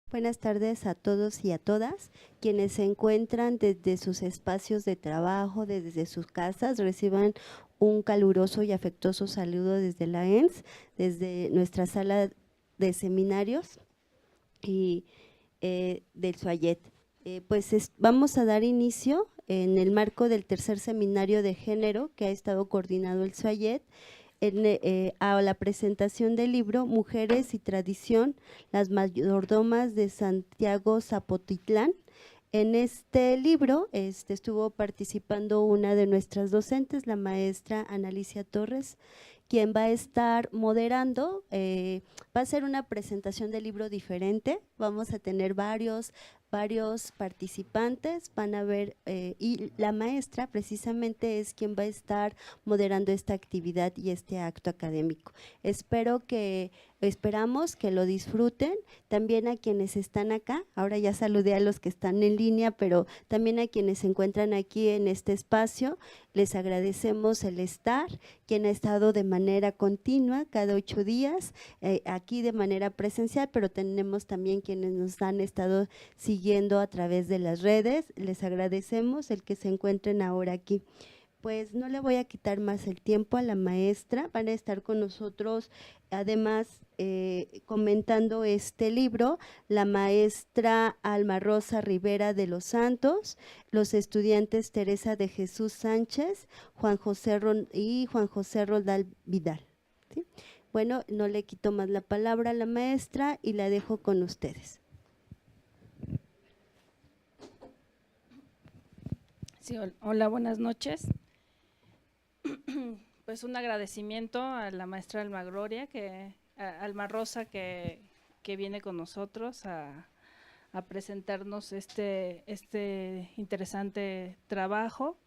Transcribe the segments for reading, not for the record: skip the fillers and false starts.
Buenas tardes a todos y a todas. Quienes se encuentran desde sus espacios de trabajo, desde sus casas, reciban un caluroso y afectuoso saludo desde la ENS, desde nuestra sala de seminarios y del SUAYET. Vamos a dar inicio en el marco del tercer seminario de género que ha estado coordinado el SUAYET, a la presentación del libro Mujeres y Tradición, las mayordomas de Santiago Zapotitlán. En este libro estuvo participando una de nuestras docentes, la maestra Analicia Torres, quien va a estar moderando. Va a ser una presentación del libro diferente, vamos a tener varios participantes, van a ver, y la maestra precisamente es quien va a estar moderando esta actividad y este acto académico. Esperamos que lo disfruten, también a quienes están acá, ahora ya saludé a los que están en línea, pero también a quienes se encuentran aquí en este espacio, les agradecemos el estar, quien ha estado de manera continua cada 8 días, aquí de manera presencial, pero tenemos también quienes nos han estado siguiendo a través de las redes, les agradecemos el que se encuentren ahora aquí. Pues no le voy a quitar más el tiempo a la maestra, van a estar con nosotros además comentando este libro, la maestra Alma Rosa Rivera de los Santos, los estudiantes Teresa de Jesús Sánchez, Juan José Roldán Vidal. ¿Sí? Bueno, no le quito más la palabra a la maestra y la dejo con ustedes. Sí, hola, buenas noches. Pues un agradecimiento a la maestra Alma Gloria, Alma Rosa, que viene con nosotros a presentarnos este interesante trabajo.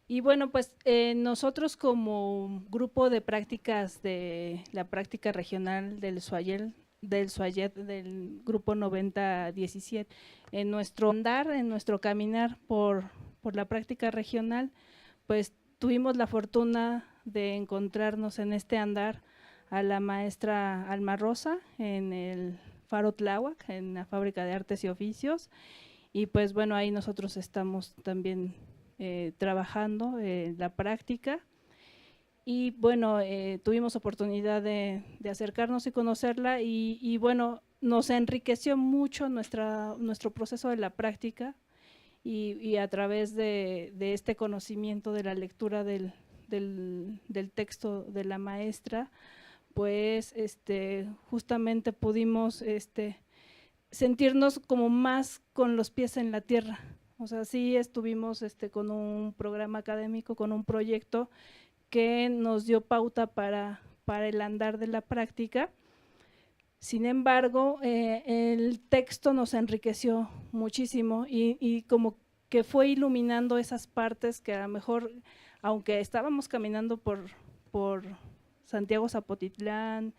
Y bueno, pues nosotros como grupo de prácticas de la práctica regional del SUAYET, del grupo 9017, en nuestro andar, en nuestro caminar por la práctica regional, pues tuvimos la fortuna de encontrarnos en este andar a la maestra Alma Rosa en el Faro Tláhuac, en la Fábrica de Artes y Oficios, y pues bueno, ahí nosotros estamos también trabajando la práctica. Y bueno, tuvimos oportunidad de acercarnos y conocerla y bueno, nos enriqueció mucho nuestro proceso de la práctica y a través de este conocimiento de la lectura del texto de la maestra, pues justamente pudimos sentirnos como más con los pies en la tierra. O sea, sí estuvimos con un programa académico, con un proyecto que nos dio pauta para el andar de la práctica. Sin embargo, el texto nos enriqueció muchísimo y como que fue iluminando esas partes que a lo mejor, aunque estábamos caminando por Santiago Zapotitlán,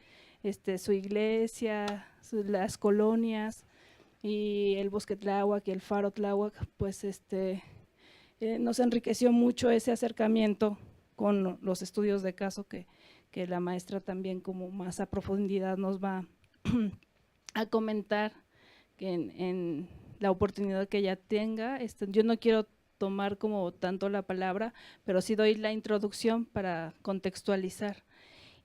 su iglesia, las colonias y el bosque Tláhuac y el faro Tláhuac, pues nos enriqueció mucho ese acercamiento con los estudios de caso que la maestra también como más a profundidad nos va a comentar que en la oportunidad que ella tenga. Yo no quiero tomar como tanto la palabra, pero sí doy la introducción para contextualizar.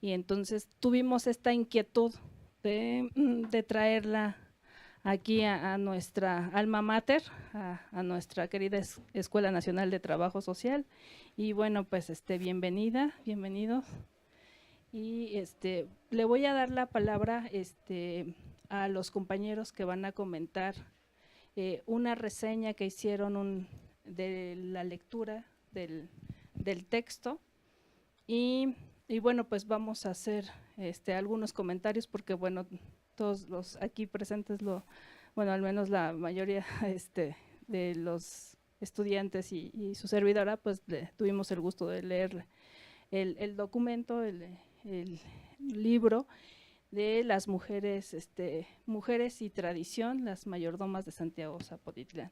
Y entonces tuvimos esta inquietud de traerla aquí a nuestra alma mater, a nuestra querida Escuela Nacional de Trabajo Social. Y bueno, pues bienvenida, bienvenidos. Y le voy a dar la palabra a los compañeros que van a comentar una reseña que hicieron de la lectura del texto y bueno, pues vamos a hacer algunos comentarios porque bueno, todos los aquí presentes, bueno, al menos la mayoría de los estudiantes y su servidora, pues tuvimos el gusto de leer el documento, el libro de las mujeres, mujeres y tradición, las mayordomas de Santiago Zapotitlán.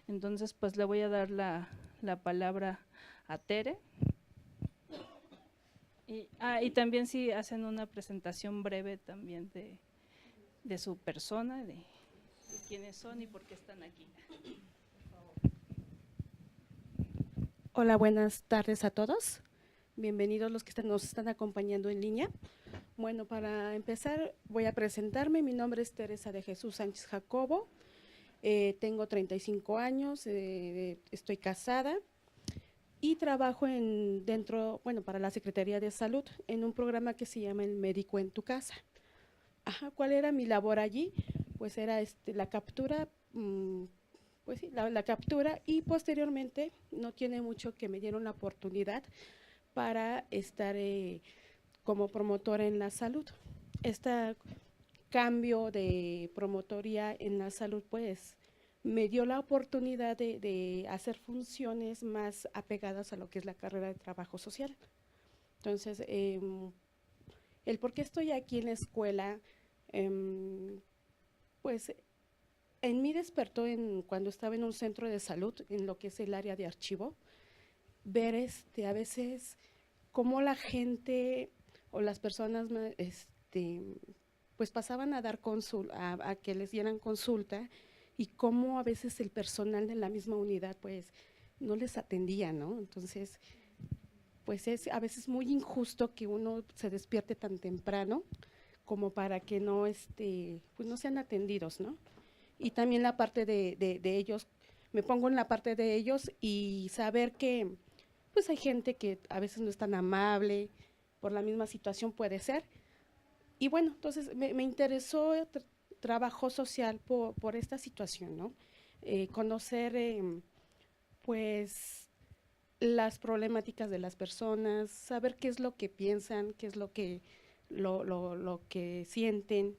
Entonces, pues le voy a dar la palabra a Tere. Y también si hacen una presentación breve también de su persona, quiénes son y por qué están aquí. Hola, buenas tardes a todos. Bienvenidos los que nos están acompañando en línea. Bueno, para empezar voy a presentarme. Mi nombre es Teresa de Jesús Sánchez Jacobo. Tengo 35 años, estoy casada y trabajo para la Secretaría de Salud en un programa que se llama El Médico en tu Casa. ¿Cuál era mi labor allí? Pues era la captura, pues sí, la captura, y posteriormente, no tiene mucho que me dieron la oportunidad para estar como promotora en la salud. Este cambio de promotoría en la salud, pues, me dio la oportunidad de hacer funciones más apegadas a lo que es la carrera de trabajo social. Entonces, el por qué estoy aquí en la escuela, pues en mí despertó cuando estaba en un centro de salud, en lo que es el área de archivo, ver a veces cómo la gente o las personas pues pasaban a dar a que les dieran consulta, y cómo a veces el personal de la misma unidad pues no les atendía, ¿no? Entonces, pues es a veces muy injusto que uno se despierte tan temprano como para que no, pues no sean atendidos, ¿no? Y también la parte de ellos, me pongo en la parte de ellos y saber que pues hay gente que a veces no es tan amable, por la misma situación puede ser. Y bueno, entonces me interesó trabajo social por esta situación, ¿no? Conocer pues las problemáticas de las personas, saber qué es lo que piensan, qué es lo que sienten.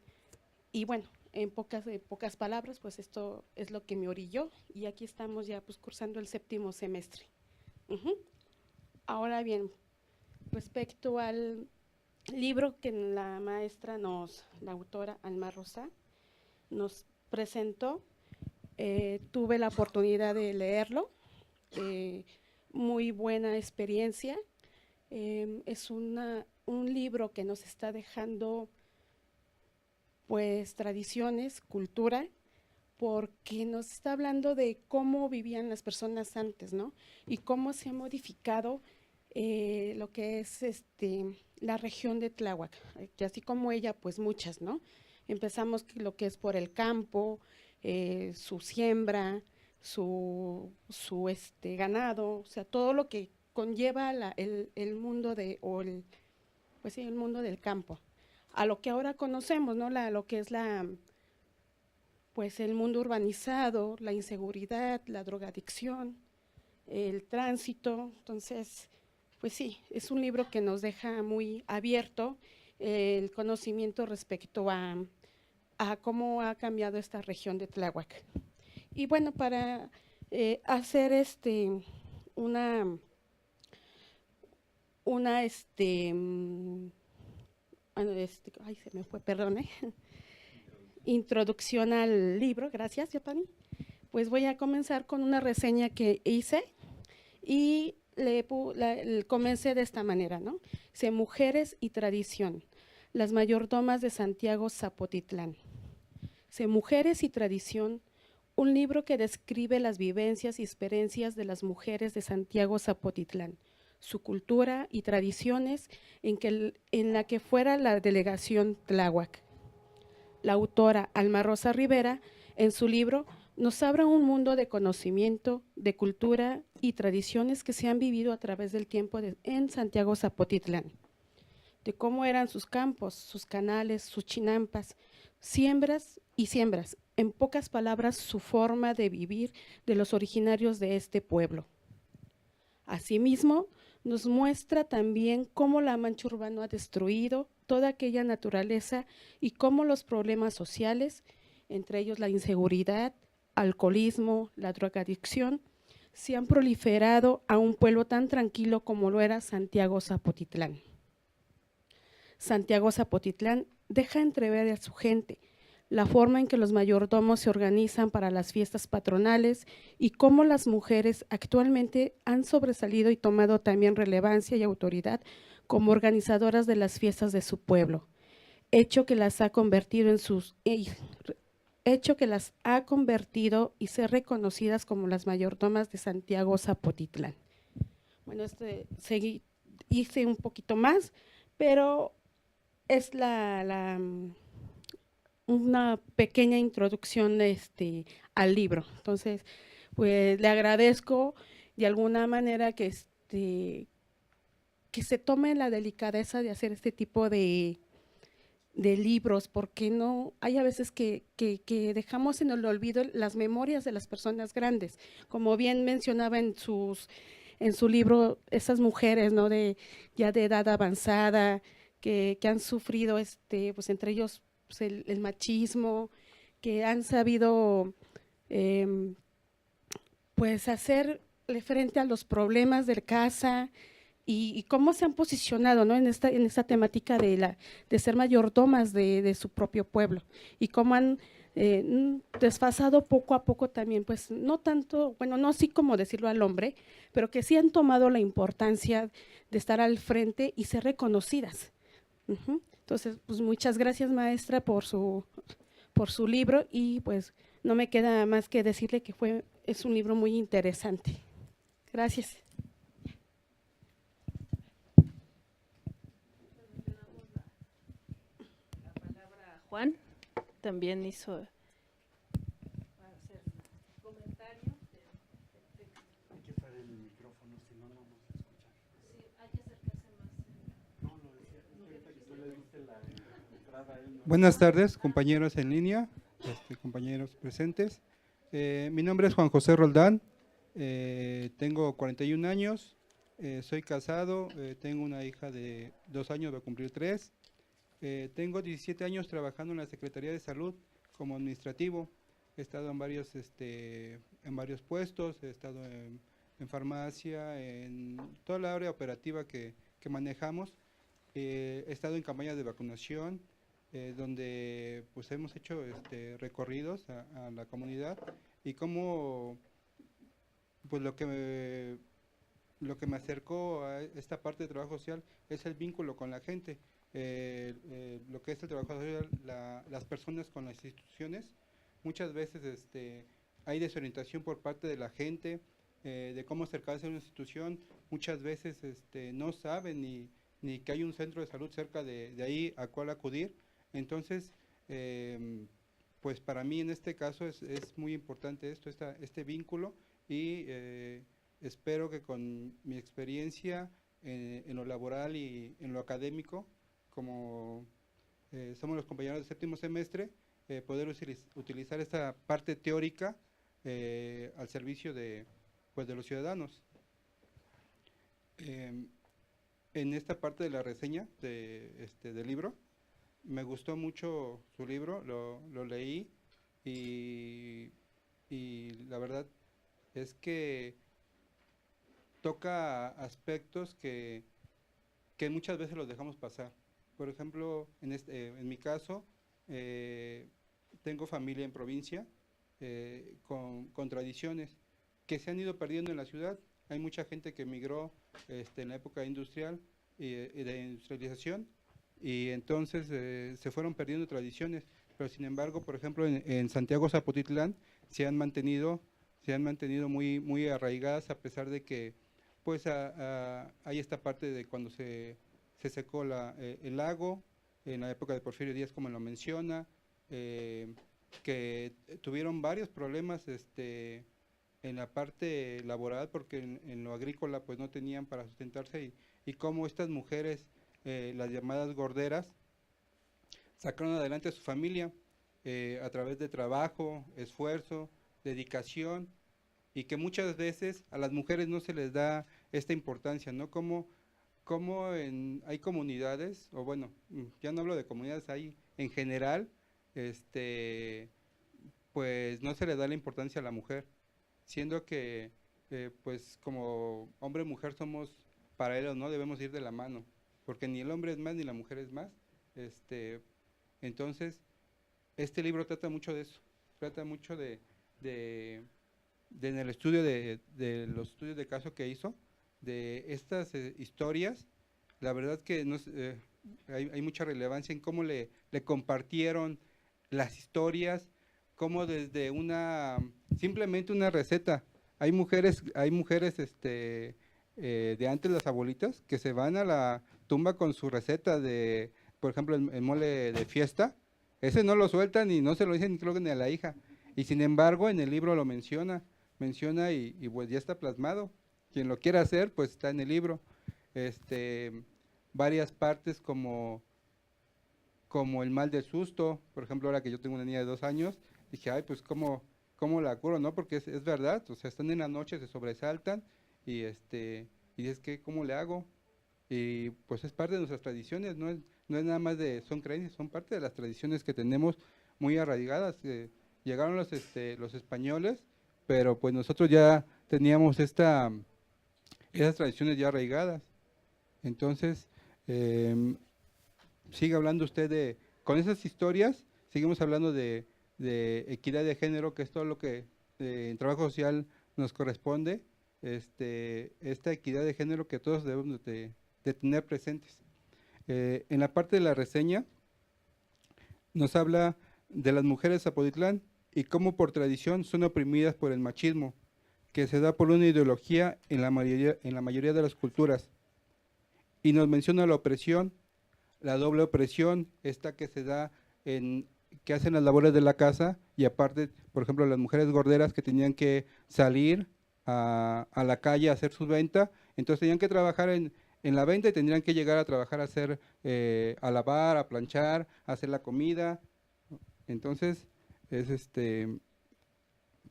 Y bueno, en pocas palabras, pues esto es lo que me orilló, y aquí estamos ya pues cursando el 7º semestre. Ahora bien, respecto al libro que la maestra la autora Alma Rosa nos presentó, tuve la oportunidad de leerlo, muy buena experiencia. Es un libro que nos está dejando pues tradiciones, cultura, porque nos está hablando de cómo vivían las personas antes, ¿no? Y cómo se ha modificado lo que es la región de Tláhuac, y así como ella, pues muchas, ¿no? Empezamos lo que es por el campo, su siembra, su ganado, o sea, todo lo que conlleva el mundo pues sí, el mundo del campo, a lo que ahora conocemos, ¿no? Lo que es pues el mundo urbanizado, la inseguridad, la drogadicción, el tránsito. Entonces, pues sí, es un libro que nos deja muy abierto el conocimiento respecto a cómo ha cambiado esta región de Tláhuac. Y bueno, para hacer ay, se me fue, perdón, introducción al libro, gracias, Yopani. Pues voy a comenzar con una reseña que hice, y comencé de esta manera, ¿no? Dice: Mujeres y tradición, las mayordomas de Santiago Zapotitlán. Dice: Mujeres y tradición, un libro que describe las vivencias y experiencias de las mujeres de Santiago Zapotitlán, su cultura y tradiciones en la que fuera la delegación Tláhuac. La autora Alma Rosa Rivera, en su libro, nos abre un mundo de conocimiento, de cultura y tradiciones que se han vivido a través del tiempo en Santiago Zapotitlán, de cómo eran sus campos, sus canales, sus chinampas, siembras, en pocas palabras, su forma de vivir de los originarios de este pueblo. Asimismo, nos muestra también cómo la mancha urbana ha destruido toda aquella naturaleza y cómo los problemas sociales, entre ellos la inseguridad, alcoholismo, la drogadicción, se han proliferado a un pueblo tan tranquilo como lo era Santiago Zapotitlán. Santiago Zapotitlán deja entrever a su gente la forma en que los mayordomos se organizan para las fiestas patronales y cómo las mujeres actualmente han sobresalido y tomado también relevancia y autoridad como organizadoras de las fiestas de su pueblo, hecho que las ha convertido en sus hecho que las ha convertido y ser reconocidas como las mayordomas de Santiago Zapotitlán. Bueno, hice un poquito más, pero es una pequeña introducción al libro. Entonces, pues le agradezco de alguna manera que se tome la delicadeza de hacer este tipo de libros, porque no hay a veces que dejamos en el olvido las memorias de las personas grandes. Como bien mencionaba en su libro, esas mujeres, ¿no? Ya de edad avanzada, que han sufrido, pues entre ellos pues, el machismo, que han sabido pues hacerle frente a los problemas de casa y cómo se han posicionado, ¿no? en esta temática de ser mayordomas de su propio pueblo y cómo han desfasado poco a poco también, pues no tanto, bueno, no así como decirlo al hombre, pero que sí han tomado la importancia de estar al frente y ser reconocidas. Entonces, pues muchas gracias, maestra, por su libro y pues no me queda más que decirle que es un libro muy interesante. Gracias. Juan también hizo para hacer comentario. Hay que usar el micrófono, si no, no vamos a escuchar. Sí, hay que acercarse más. No, lo decía, es que tú le diste la entrada a él. Buenas tardes, compañeros en línea, compañeros presentes. Mi nombre es Juan José Roldán, tengo 41 años, soy casado, tengo una hija de 2 años, va a cumplir 3. Tengo 17 años trabajando en la Secretaría de Salud como administrativo. He estado en varios puestos, he estado en farmacia, en toda la área operativa que manejamos. He estado en campañas de vacunación, donde pues hemos hecho recorridos a la comunidad y cómo pues lo que me acercó a esta parte de trabajo social es el vínculo con la gente. Lo que es el trabajo social, las personas con las instituciones, muchas veces hay desorientación por parte de la gente de cómo acercarse a una institución, muchas veces no saben ni que hay un centro de salud cerca de ahí a cuál acudir. Entonces, pues para mí en este caso es muy importante este vínculo y espero que con mi experiencia en lo laboral y en lo académico, como somos los compañeros del 7º semestre, poder utilizar esta parte teórica al servicio de los ciudadanos. En esta parte de la reseña del libro, me gustó mucho su libro, lo leí y la verdad es que toca aspectos que muchas veces los dejamos pasar. Por ejemplo, en mi caso, tengo familia en provincia con tradiciones que se han ido perdiendo en la ciudad. Hay mucha gente que emigró en la época industrial y de industrialización y entonces se fueron perdiendo tradiciones. Pero sin embargo, por ejemplo, en Santiago Zapotitlán se han mantenido muy, muy arraigadas, a pesar de que pues hay esta parte de cuando se secó el lago, en la época de Porfirio Díaz, como lo menciona, que tuvieron varios problemas en la parte laboral, porque en lo agrícola pues no tenían para sustentarse, y cómo estas mujeres, las llamadas gorderas, sacaron adelante a su familia a través de trabajo, esfuerzo, dedicación, y que muchas veces a las mujeres no se les da esta importancia, ¿no? Como hay comunidades, o bueno, ya no hablo de comunidades, hay en general, pues no se le da la importancia a la mujer, siendo que pues como hombre y mujer somos paralelos, ¿no? Debemos ir de la mano, porque ni el hombre es más ni la mujer es más. Entonces, este libro trata mucho de eso, trata mucho en el estudio de los estudios de caso que hizo, de estas historias. La verdad que hay mucha relevancia en cómo le compartieron las historias, como desde simplemente una receta. Hay mujeres de antes, las abuelitas, que se van a la tumba con su receta de, por ejemplo, el mole de fiesta. Ese no lo sueltan y no se lo dicen, creo que ni a la hija. Y sin embargo, en el libro lo menciona y pues ya está plasmado. Quien lo quiera hacer, pues está en el libro. Varias partes como el mal del susto, por ejemplo, ahora que yo tengo una niña de 2 años, dije, ay, pues cómo la curo, ¿no? Porque es verdad, o sea, están en la noche, se sobresaltan y es que, ¿cómo le hago? Y pues es parte de nuestras tradiciones, no es nada más son creencias, son parte de las tradiciones que tenemos muy arraigadas. Llegaron los españoles, pero pues nosotros ya teníamos esas tradiciones ya arraigadas. Entonces, sigue hablando usted con esas historias, seguimos hablando de equidad de género, que es todo lo que en trabajo social nos corresponde, esta equidad de género que todos debemos de tener presentes. En la parte de la reseña nos habla de las mujeres de Zapotitlán y cómo por tradición son oprimidas por el machismo, que se da por una ideología en la mayoría de las culturas. Y nos menciona la opresión, la doble opresión, esta que se da que hacen las labores de la casa, y aparte, por ejemplo, las mujeres gorderas que tenían que salir a la calle a hacer su venta, entonces tenían que trabajar en la venta y tendrían que llegar a trabajar a hacer, a lavar, a planchar, a hacer la comida. Entonces,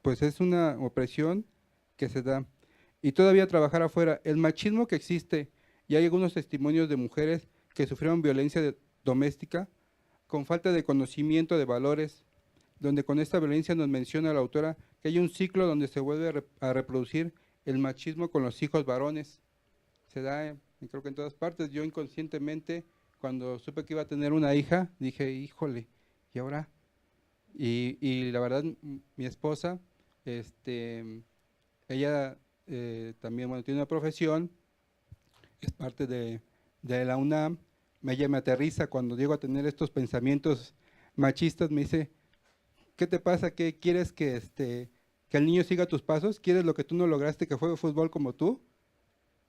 pues es una opresión que se da. Y todavía trabajar afuera, el machismo que existe, y hay algunos testimonios de mujeres que sufrieron violencia doméstica con falta de conocimiento de valores, donde con esta violencia nos menciona la autora que hay un ciclo donde se vuelve a reproducir el machismo con los hijos varones. Se da, creo que en todas partes. Yo inconscientemente, cuando supe que iba a tener una hija, dije, híjole, ¿y ahora? Y la verdad, mi esposa, ella también, bueno, tiene una profesión, es parte de la UNAM. Ella me aterriza cuando llego a tener estos pensamientos machistas, me dice, ¿qué te pasa? ¿Qué quieres que el niño siga tus pasos? ¿Quieres lo que tú no lograste, que juegue fútbol como tú?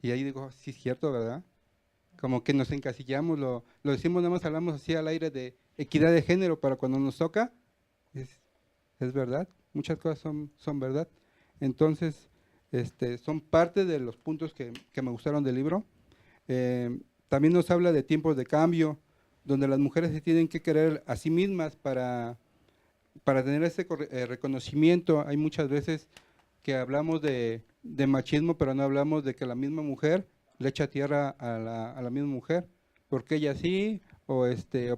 Y ahí digo, sí es cierto, ¿verdad? Como que nos encasillamos, lo decimos, nada más hablamos así al aire de equidad de género, pero cuando nos toca, es verdad, muchas cosas son verdad. Entonces, son parte de los puntos que me gustaron del libro. También nos habla de tiempos de cambio, donde las mujeres se tienen que querer a sí mismas para tener ese reconocimiento. Hay muchas veces que hablamos de machismo, pero no hablamos de que la misma mujer le echa tierra a la misma mujer, porque ella sí, o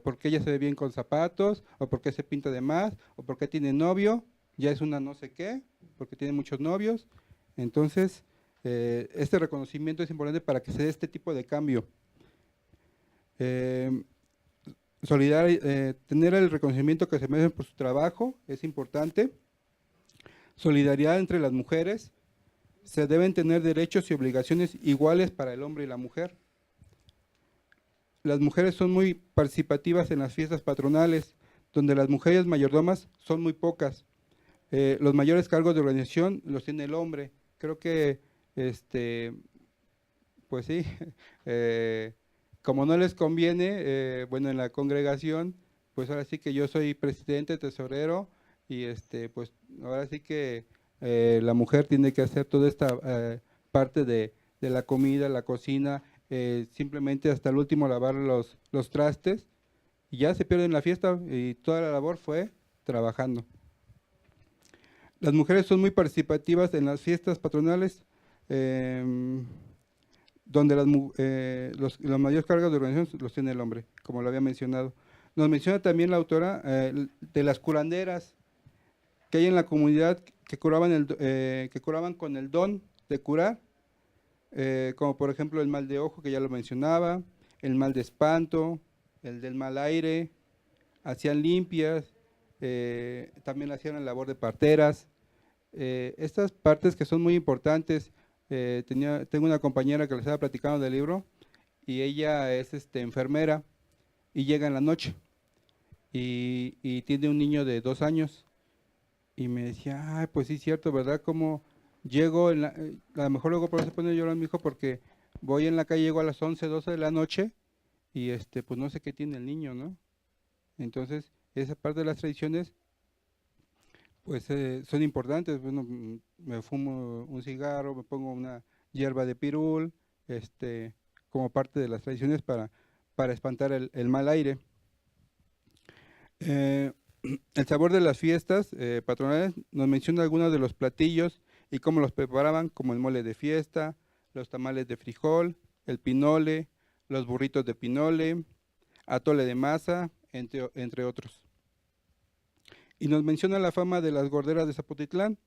porque ella se ve bien con zapatos, o porque se pinta de más, o porque tiene novio, ya es una no sé qué, porque tiene muchos novios. Entonces, este reconocimiento es importante para que se dé este tipo de cambio. Tener el reconocimiento que se merecen por su trabajo es importante. Solidaridad entre las mujeres. Se deben tener derechos y obligaciones iguales para el hombre y la mujer. Las mujeres son muy participativas en las fiestas patronales, donde las mujeres mayordomas son muy pocas. Los mayores cargos de organización los tiene el hombre. Creo que, pues sí, como no les conviene, bueno, en la congregación, pues ahora sí que yo soy presidente, tesorero, y pues ahora sí que la mujer tiene que hacer toda esta parte de la comida, la cocina, simplemente hasta el último lavar los trastes, y ya se pierde la fiesta y toda la labor fue trabajando. Las mujeres son muy participativas en las fiestas patronales, donde los mayores cargos de organización los tiene el hombre, como lo había mencionado. Nos menciona también la autora de las curanderas que hay en la comunidad que curaban con el don de curar, como por ejemplo el mal de ojo, que ya lo mencionaba, el mal de espanto, el del mal aire, hacían limpias, también hacían la labor de parteras. Estas partes que son muy importantes. Tengo una compañera que les estaba platicando del libro y ella es enfermera y llega en la noche y tiene un niño de 2 años y me decía, ay, pues sí, cierto, ¿verdad? Como llego, a lo mejor luego por eso se pone a llorar mi hijo, porque voy en la calle, llego a las 11, 12 de la noche, y pues no sé qué tiene el niño, ¿no? Entonces, esa parte de las tradiciones, pues son importantes. Bueno, me fumo un cigarro, me pongo una hierba de pirul, como parte de las tradiciones para espantar el mal aire. Eh, el sabor de las fiestas patronales nos menciona algunos de los platillos y cómo los preparaban, como el mole de fiesta, los tamales de frijol, el pinole, los burritos de pinole, atole de masa, entre otros. Y nos menciona la fama de las gorderas de Zapotitlán,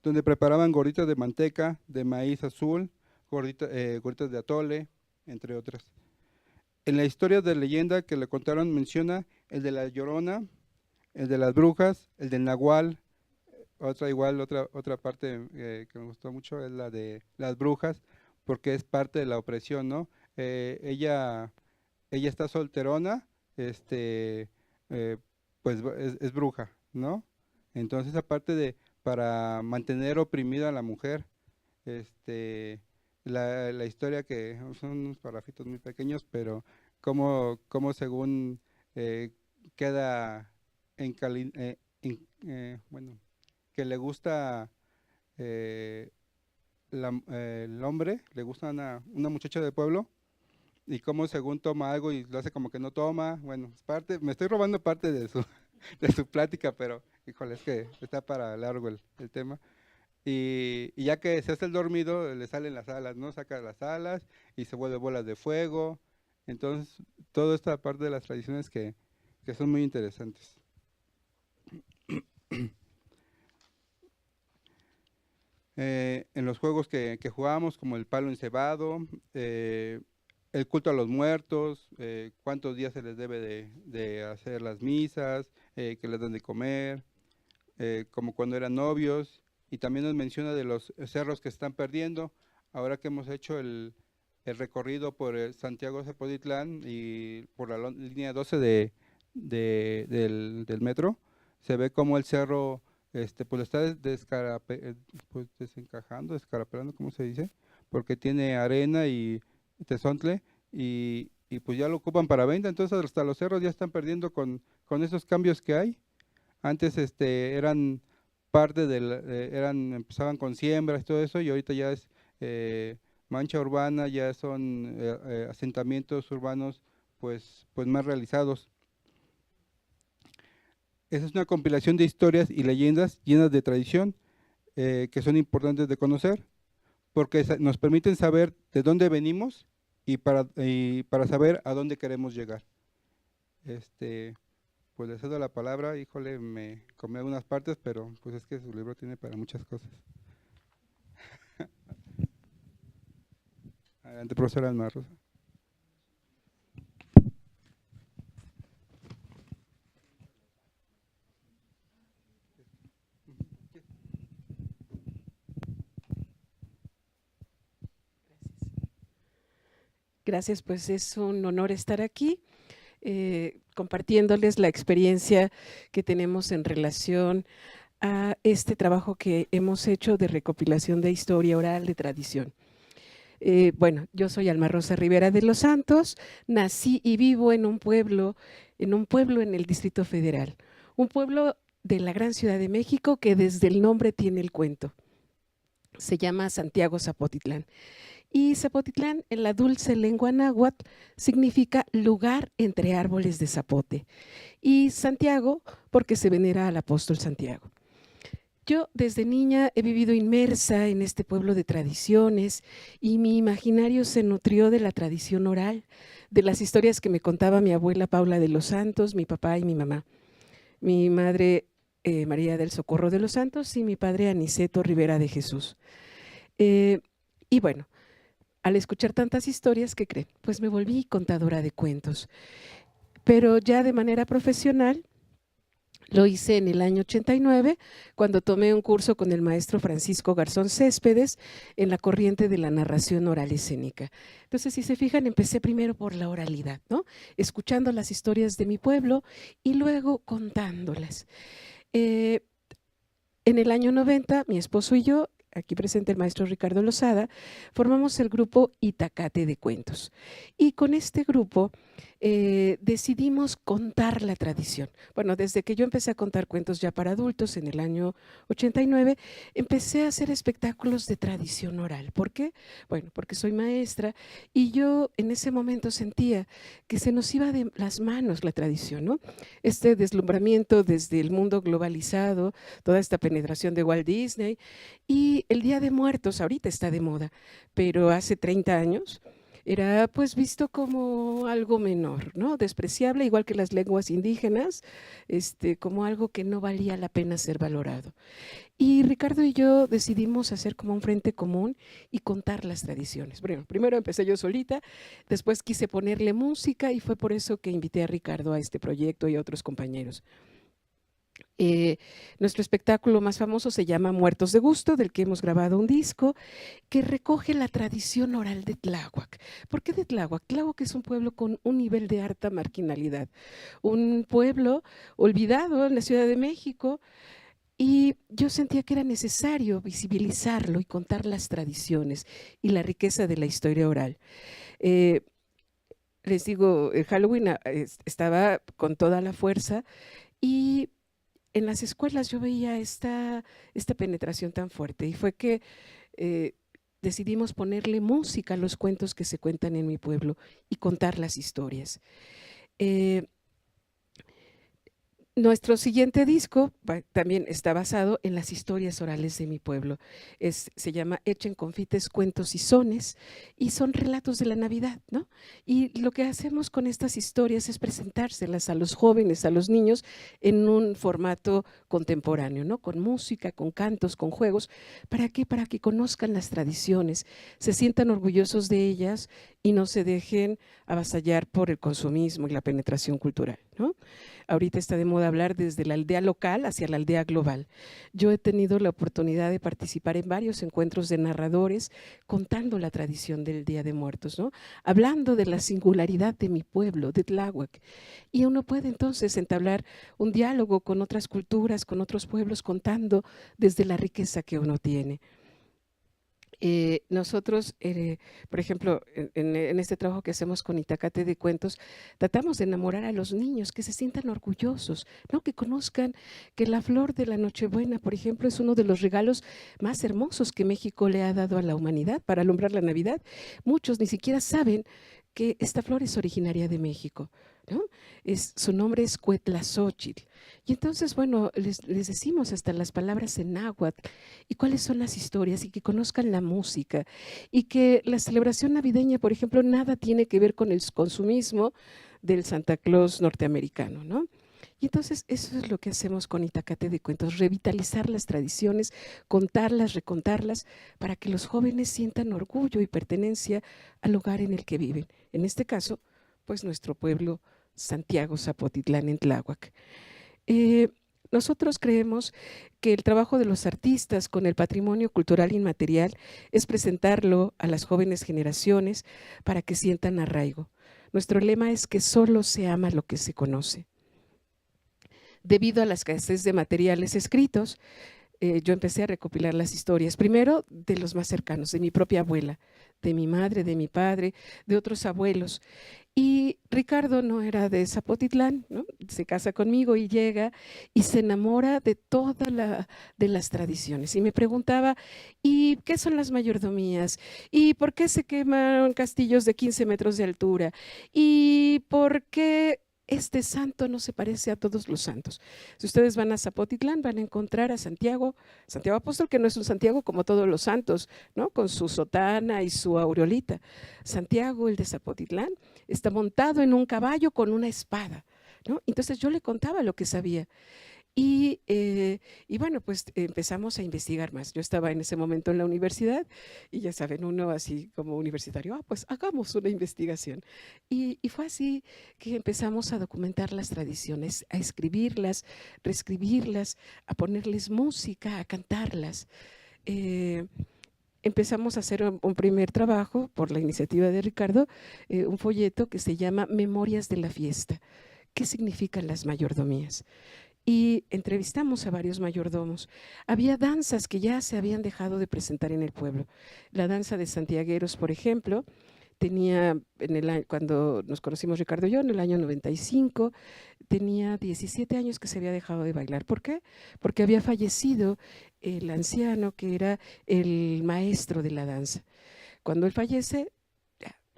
donde preparaban gorditas de manteca, de maíz azul, gorditas de atole, entre otras. En la historia de leyenda que le contaron menciona el de la Llorona, el de las brujas, el del Nahual, otra parte que me gustó mucho es la de las brujas, porque es parte de la opresión, ¿no? Ella está solterona, pues es bruja, ¿no? Entonces, aparte de para mantener oprimida a la mujer, la historia que son unos parafitos muy pequeños, pero cómo según queda bueno, que le gusta el hombre, le gusta una muchacha del pueblo, y cómo según toma algo y lo hace como que no toma. Bueno, me estoy robando parte de su de su plática, pero híjole, es que está para largo el tema. Y ya que se hace el dormido, le salen las alas, ¿no? Saca las alas y se vuelve bolas de fuego. Entonces, toda esta parte de las tradiciones que son muy interesantes. En los juegos que jugamos, como el palo encebado, el culto a los muertos, cuántos días se les debe de hacer las misas, que les dan de comer, como cuando eran novios, y también nos menciona de los cerros que se están perdiendo. Ahora que hemos hecho el recorrido por Santiago Zapotitlán y por la línea 12 del metro, se ve como el cerro pues está pues desencajando, descarapelando, ¿cómo se dice? Porque tiene arena y tezontle, y pues ya lo ocupan para venta. Entonces hasta los cerros ya están perdiendo con esos cambios que hay. Antes eran parte empezaban con siembras y todo eso, y ahorita ya es mancha urbana, ya son asentamientos urbanos pues más realizados. Esa es una compilación de historias y leyendas llenas de tradición que son importantes de conocer, porque nos permiten saber de dónde venimos y para saber a dónde queremos llegar. Pues le cedo la palabra. Híjole, me comí algunas partes, pero pues es que su libro tiene para muchas cosas. Adelante, profesora Alma Rosa. Gracias, pues es un honor estar aquí compartiéndoles la experiencia que tenemos en relación a este trabajo que hemos hecho de recopilación de historia oral de tradición. Bueno, yo soy Alma Rosa Rivera de los Santos, nací y vivo en un pueblo en el Distrito Federal, un pueblo de la gran Ciudad de México que desde el nombre tiene el cuento. Se llama Santiago Zapotitlán. Y Zapotitlán, en la dulce lengua náhuatl, significa lugar entre árboles de zapote. Y Santiago, porque se venera al apóstol Santiago. Yo desde niña he vivido inmersa en este pueblo de tradiciones y mi imaginario se nutrió de la tradición oral, de las historias que me contaba mi abuela Paula de los Santos, mi papá y mi mamá. Mi madre María del Socorro de los Santos y mi padre Aniceto Rivera de Jesús. Y bueno, al escuchar tantas historias, ¿qué creen? Pues me volví contadora de cuentos. Pero ya de manera profesional, lo hice en el año 89, cuando tomé un curso con el maestro Francisco Garzón Céspedes en la corriente de la narración oral escénica. Entonces, si se fijan, empecé primero por la oralidad, ¿no? Escuchando las historias de mi pueblo y luego contándolas. En el año 90, mi esposo y yo, aquí presente el maestro Ricardo Lozada, formamos el grupo Itacate de Cuentos. Y con este grupo decidimos contar la tradición. Bueno, desde que yo empecé a contar cuentos ya para adultos en el año 89, empecé a hacer espectáculos de tradición oral. ¿Por qué? Bueno, porque soy maestra y yo en ese momento sentía que se nos iba de las manos la tradición, ¿no? Este deslumbramiento desde el mundo globalizado, toda esta penetración de Walt Disney y el Día de Muertos, ahorita está de moda, pero hace 30 años era pues visto como algo menor, ¿no? Despreciable, igual que las lenguas indígenas, como algo que no valía la pena ser valorado. Y Ricardo y yo decidimos hacer como un frente común y contar las tradiciones. Bueno, primero empecé yo solita, después quise ponerle música y fue por eso que invité a Ricardo a este proyecto y a otros compañeros. Nuestro espectáculo más famoso se llama Muertos de Gusto, del que hemos grabado un disco, que recoge la tradición oral de Tláhuac. ¿Por qué de Tláhuac? Tláhuac es un pueblo con un nivel de harta marginalidad, un pueblo olvidado en la Ciudad de México, y yo sentía que era necesario visibilizarlo y contar las tradiciones y la riqueza de la historia oral. Les digo, el Halloween estaba con toda la fuerza y en las escuelas yo veía esta penetración tan fuerte y fue que decidimos ponerle música a los cuentos que se cuentan en mi pueblo y contar las historias. Nuestro siguiente disco también está basado en las historias orales de mi pueblo. Se llama Echen Confites, Cuentos y Sones, y son relatos de la Navidad, ¿no? Y lo que hacemos con estas historias es presentárselas a los jóvenes, a los niños, en un formato contemporáneo, ¿no? Con música, con cantos, con juegos. ¿Para qué? Para que conozcan las tradiciones, se sientan orgullosos de ellas y no se dejen avasallar por el consumismo y la penetración cultural, ¿no? Ahorita está de moda hablar desde la aldea local hacia la aldea global. Yo he tenido la oportunidad de participar en varios encuentros de narradores contando la tradición del Día de Muertos, ¿no? Hablando de la singularidad de mi pueblo, de Tláhuac. Y uno puede entonces entablar un diálogo con otras culturas, con otros pueblos, contando desde la riqueza que uno tiene. Nosotros, por ejemplo, en este trabajo que hacemos con Itacate de Cuentos, tratamos de enamorar a los niños, que se sientan orgullosos, ¿no? Que conozcan que la flor de la Nochebuena, por ejemplo, es uno de los regalos más hermosos que México le ha dado a la humanidad para alumbrar la Navidad. Muchos ni siquiera saben que esta flor es originaria de México, ¿no? Su nombre es Cuetlazóchitl. Y entonces, bueno, les decimos hasta las palabras en náhuatl y cuáles son las historias y que conozcan la música y que la celebración navideña, por ejemplo, nada tiene que ver con el consumismo del Santa Claus norteamericano, ¿no? Y entonces eso es lo que hacemos con Itacate de Cuentos, revitalizar las tradiciones, contarlas, recontarlas, para que los jóvenes sientan orgullo y pertenencia al lugar en el que viven. En este caso, pues nuestro pueblo Santiago Zapotitlán en Tláhuac. Nosotros creemos que el trabajo de los artistas con el patrimonio cultural inmaterial es presentarlo a las jóvenes generaciones para que sientan arraigo. Nuestro lema es que solo se ama lo que se conoce. Debido a la escasez de materiales escritos, yo empecé a recopilar las historias, primero de los más cercanos, de mi propia abuela, de mi madre, de mi padre, de otros abuelos. Y Ricardo no era de Zapotitlán, ¿no? Se casa conmigo y llega y se enamora de de las tradiciones. Y me preguntaba, ¿y qué son las mayordomías? ¿Y por qué se queman castillos de 15 metros de altura? ¿Y por qué este santo no se parece a todos los santos? Si ustedes van a Zapotitlán, van a encontrar a Santiago Apóstol, que no es un Santiago como todos los santos, ¿no? Con su sotana y su aureolita. Santiago, el de Zapotitlán, está montado en un caballo con una espada, ¿no? Entonces yo le contaba lo que sabía. Y bueno, pues empezamos a investigar más. Yo estaba en ese momento en la universidad y ya saben, uno así como universitario, pues hagamos una investigación. Y fue así que empezamos a documentar las tradiciones, a escribirlas, reescribirlas, a ponerles música, a cantarlas. Empezamos a hacer un primer trabajo por la iniciativa de Ricardo, un folleto que se llama Memorias de la Fiesta. ¿Qué significan las mayordomías? y entrevistamos a varios mayordomos. Había danzas que ya se habían dejado de presentar en el pueblo. La danza de santiagueros, por ejemplo, tenía, cuando nos conocimos Ricardo y yo, en el año 95, tenía 17 años que se había dejado de bailar. ¿Por qué? Porque había fallecido el anciano que era el maestro de la danza. Cuando él fallece,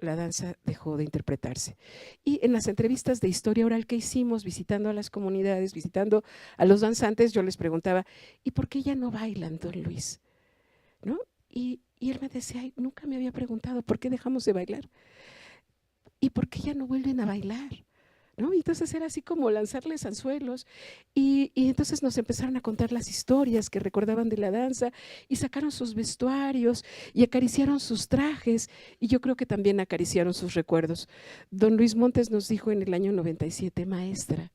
la danza dejó de interpretarse. Y en las entrevistas de historia oral que hicimos, visitando a las comunidades, visitando a los danzantes, yo les preguntaba, ¿y por qué ya no bailan, don Luis? ¿No? Y él me decía, ay, nunca me había preguntado por qué dejamos de bailar y por qué ya no vuelven a bailar, ¿no? Y entonces era así como lanzarles anzuelos y entonces nos empezaron a contar las historias que recordaban de la danza y sacaron sus vestuarios y acariciaron sus trajes y yo creo que también acariciaron sus recuerdos. Don Luis Montes nos dijo en el año 97, maestra,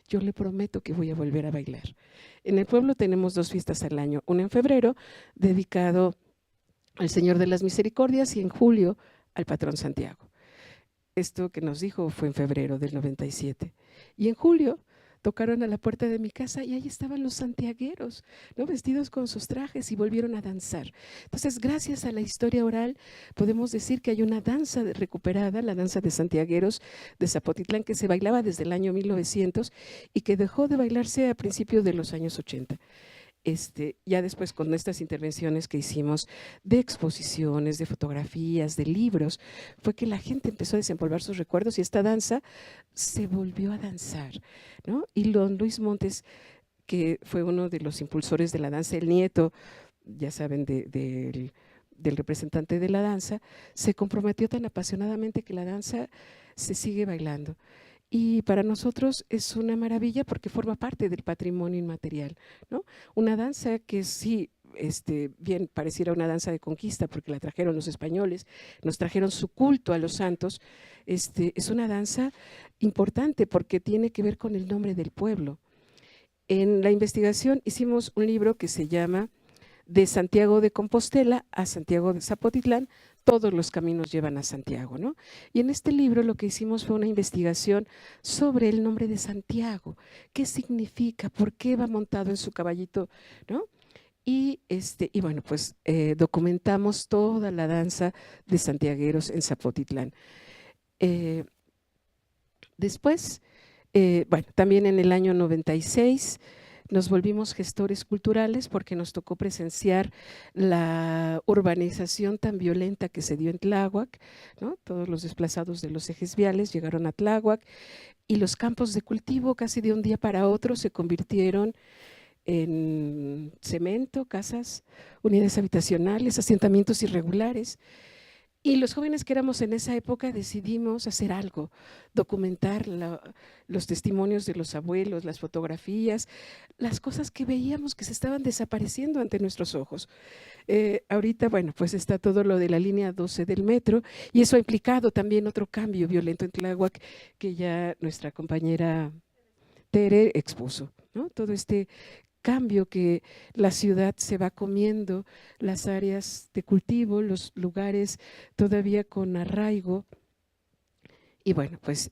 yo le prometo que voy a volver a bailar. En el pueblo tenemos 2 fiestas al año, una en febrero dedicado al Señor de las Misericordias y en julio al patrón Santiago. Esto que nos dijo fue en febrero del 97. Y en julio tocaron a la puerta de mi casa y ahí estaban los santiagueros, ¿no? Vestidos con sus trajes y volvieron a danzar. Entonces, gracias a la historia oral, podemos decir que hay una danza recuperada, la danza de santiagueros de Zapotitlán, que se bailaba desde el año 1900 y que dejó de bailarse a principios de los años 80. Ya después con estas intervenciones que hicimos de exposiciones, de fotografías, de libros, fue que la gente empezó a desempolvar sus recuerdos y esta danza se volvió a danzar, ¿no? Y don Luis Montes, que fue uno de los impulsores de la danza, el nieto, ya saben, del representante de la danza, se comprometió tan apasionadamente que la danza se sigue bailando. Y para nosotros es una maravilla porque forma parte del patrimonio inmaterial, ¿no? Una danza que sí, bien pareciera una danza de conquista porque la trajeron los españoles, nos trajeron su culto a los santos, es una danza importante porque tiene que ver con el nombre del pueblo. En la investigación hicimos un libro que se llama De Santiago de Compostela a Santiago de Zapotitlán, todos los caminos llevan a Santiago, ¿no? Y en este libro lo que hicimos fue una investigación sobre el nombre de Santiago, qué significa, por qué va montado en su caballito, ¿no? Y bueno, pues documentamos toda la danza de santiagueros en Zapotitlán. Después, bueno, también en el año 96 nos volvimos gestores culturales porque nos tocó presenciar la urbanización tan violenta que se dio en Tláhuac, ¿no? Todos los desplazados de los ejes viales llegaron a Tláhuac y los campos de cultivo casi de un día para otro se convirtieron en cemento, casas, unidades habitacionales, asentamientos irregulares. Y los jóvenes que éramos en esa época decidimos hacer algo, documentar los testimonios de los abuelos, las fotografías, las cosas que veíamos que se estaban desapareciendo ante nuestros ojos. Ahorita, bueno, pues está todo lo de la línea 12 del metro y eso ha implicado también otro cambio violento en Tláhuac que ya nuestra compañera Tere expuso, ¿no? Todo este cambio que la ciudad se va comiendo, las áreas de cultivo, los lugares todavía con arraigo y bueno, pues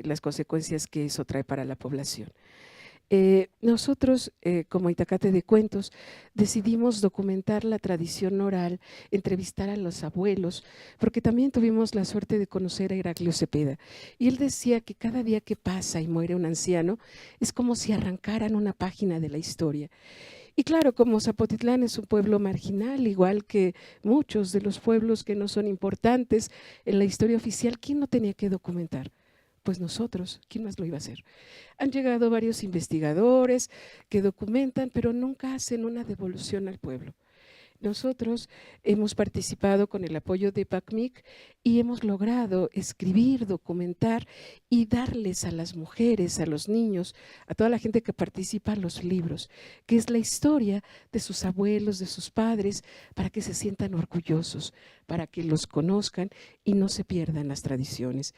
las consecuencias que eso trae para la población. Nosotros, como Itacate de Cuentos, decidimos documentar la tradición oral, entrevistar a los abuelos, porque también tuvimos la suerte de conocer a Heraclio Cepeda. Y él decía que cada día que pasa y muere un anciano, es como si arrancaran una página de la historia. Y claro, como Zapotitlán es un pueblo marginal, igual que muchos de los pueblos que no son importantes en la historia oficial, ¿quién no tenía que documentar? Pues nosotros, ¿quién más lo iba a hacer? Han llegado varios investigadores que documentan, pero nunca hacen una devolución al pueblo. Nosotros hemos participado con el apoyo de PACMIC y hemos logrado escribir, documentar y darles a las mujeres, a los niños, a toda la gente que participa los libros, que es la historia de sus abuelos, de sus padres, para que se sientan orgullosos, para que los conozcan y no se pierdan las tradiciones.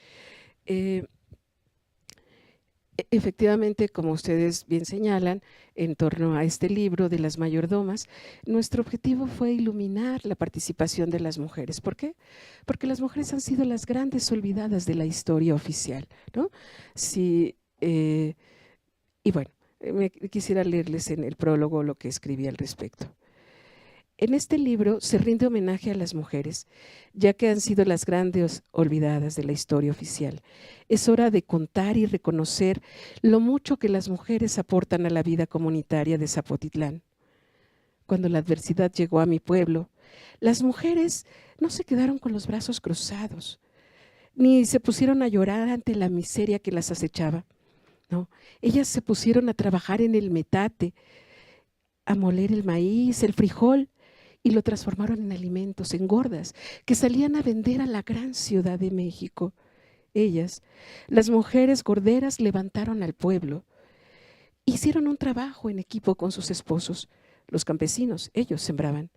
Efectivamente, como ustedes bien señalan, en torno a este libro de las mayordomas, nuestro objetivo fue iluminar la participación de las mujeres. ¿Por qué? Porque las mujeres han sido las grandes olvidadas de la historia oficial, ¿no? Sí, y bueno, quisiera leerles en el prólogo lo que escribí al respecto. En este libro se rinde homenaje a las mujeres, ya que han sido las grandes olvidadas de la historia oficial. Es hora de contar y reconocer lo mucho que las mujeres aportan a la vida comunitaria de Zapotitlán. Cuando la adversidad llegó a mi pueblo, las mujeres no se quedaron con los brazos cruzados, ni se pusieron a llorar ante la miseria que las acechaba. No, ellas se pusieron a trabajar en el metate, a moler el maíz, el frijol, y lo transformaron en alimentos, en gordas, que salían a vender a la gran Ciudad de México. Ellas, las mujeres gorderas, levantaron al pueblo. Hicieron un trabajo en equipo con sus esposos. Los campesinos, ellos sembraban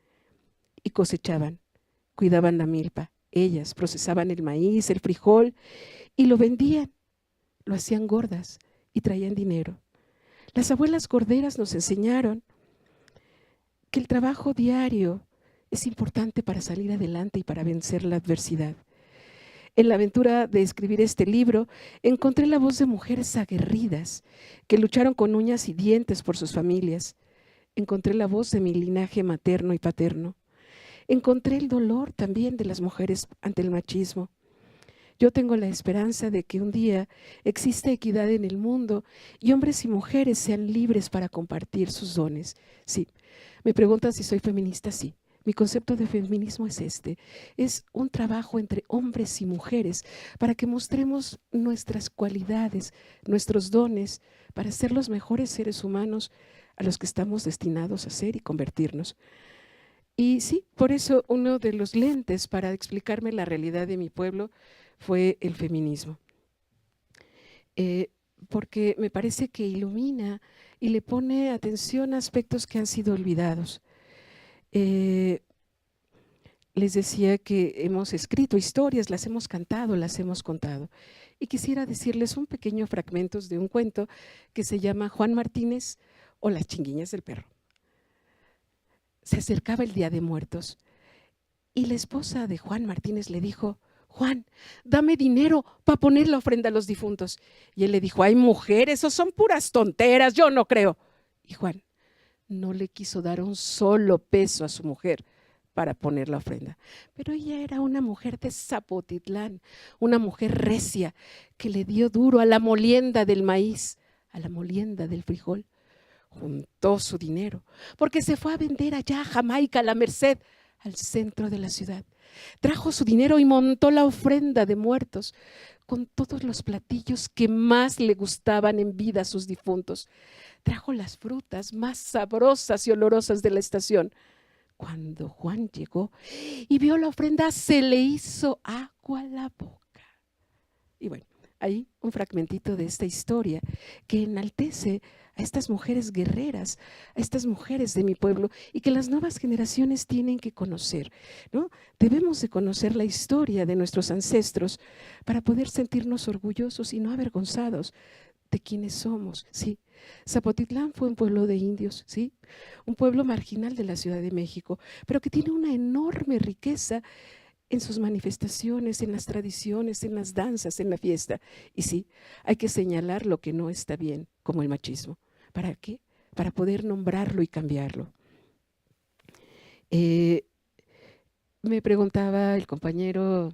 y cosechaban, cuidaban la milpa. Ellas procesaban el maíz, el frijol y lo vendían. Lo hacían gordas y traían dinero. Las abuelas gorderas nos enseñaron que el trabajo diario es importante para salir adelante y para vencer la adversidad. En la aventura de escribir este libro, encontré la voz de mujeres aguerridas que lucharon con uñas y dientes por sus familias. Encontré la voz de mi linaje materno y paterno. Encontré el dolor también de las mujeres ante el machismo. Yo tengo la esperanza de que un día exista equidad en el mundo y hombres y mujeres sean libres para compartir sus dones. Sí, me preguntan si soy feminista, sí. Mi concepto de feminismo es es un trabajo entre hombres y mujeres para que mostremos nuestras cualidades, nuestros dones, para ser los mejores seres humanos a los que estamos destinados a ser y convertirnos. Y sí, por eso uno de los lentes para explicarme la realidad de mi pueblo fue el feminismo. Porque me parece que ilumina y le pone atención a aspectos que han sido olvidados. Les decía que hemos escrito historias, las hemos cantado, las hemos contado. Y quisiera decirles un pequeño fragmento de un cuento que se llama Juan Martínez o Las Chinguiñas del Perro. Se acercaba el Día de Muertos y la esposa de Juan Martínez le dijo: Juan, dame dinero para poner la ofrenda a los difuntos. Y él le dijo: ay, mujer, eso son puras tonteras, yo no creo. Y Juan no le quiso dar un solo peso a su mujer para poner la ofrenda. Pero ella era una mujer de Zapotitlán, una mujer recia que le dio duro a la molienda del maíz, a la molienda del frijol. Juntó su dinero porque se fue a vender allá a Jamaica, a la Merced, al centro de la ciudad. Trajo su dinero y montó la ofrenda de muertos con todos los platillos que más le gustaban en vida a sus difuntos. Trajo las frutas más sabrosas y olorosas de la estación. Cuando Juan llegó y vio la ofrenda, se le hizo agua a la boca. Y bueno, ahí un fragmentito de esta historia que enaltece a estas mujeres guerreras, a estas mujeres de mi pueblo y que las nuevas generaciones tienen que conocer, ¿no? Debemos de conocer la historia de nuestros ancestros para poder sentirnos orgullosos y no avergonzados de quienes somos, ¿sí? Zapotitlán fue un pueblo de indios, ¿sí? Un pueblo marginal de la Ciudad de México, pero que tiene una enorme riqueza en sus manifestaciones, en las tradiciones, en las danzas, en la fiesta. Y sí, hay que señalar lo que no está bien, como el machismo. ¿Para qué? Para poder nombrarlo y cambiarlo. Me preguntaba el compañero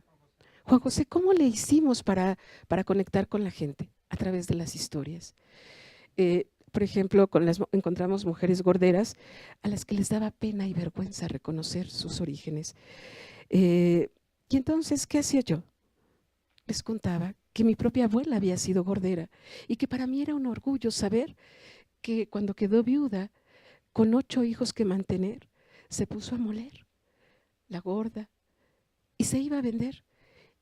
Juan José, ¿cómo le hicimos para conectar con la gente a través de las historias? Por ejemplo, encontramos mujeres gorderas a las que les daba pena y vergüenza reconocer sus orígenes. Y entonces, ¿qué hacía yo? Les contaba que mi propia abuela había sido gordera y que para mí era un orgullo saber que cuando quedó viuda, con 8 hijos que mantener, se puso a moler la gorda y se iba a vender.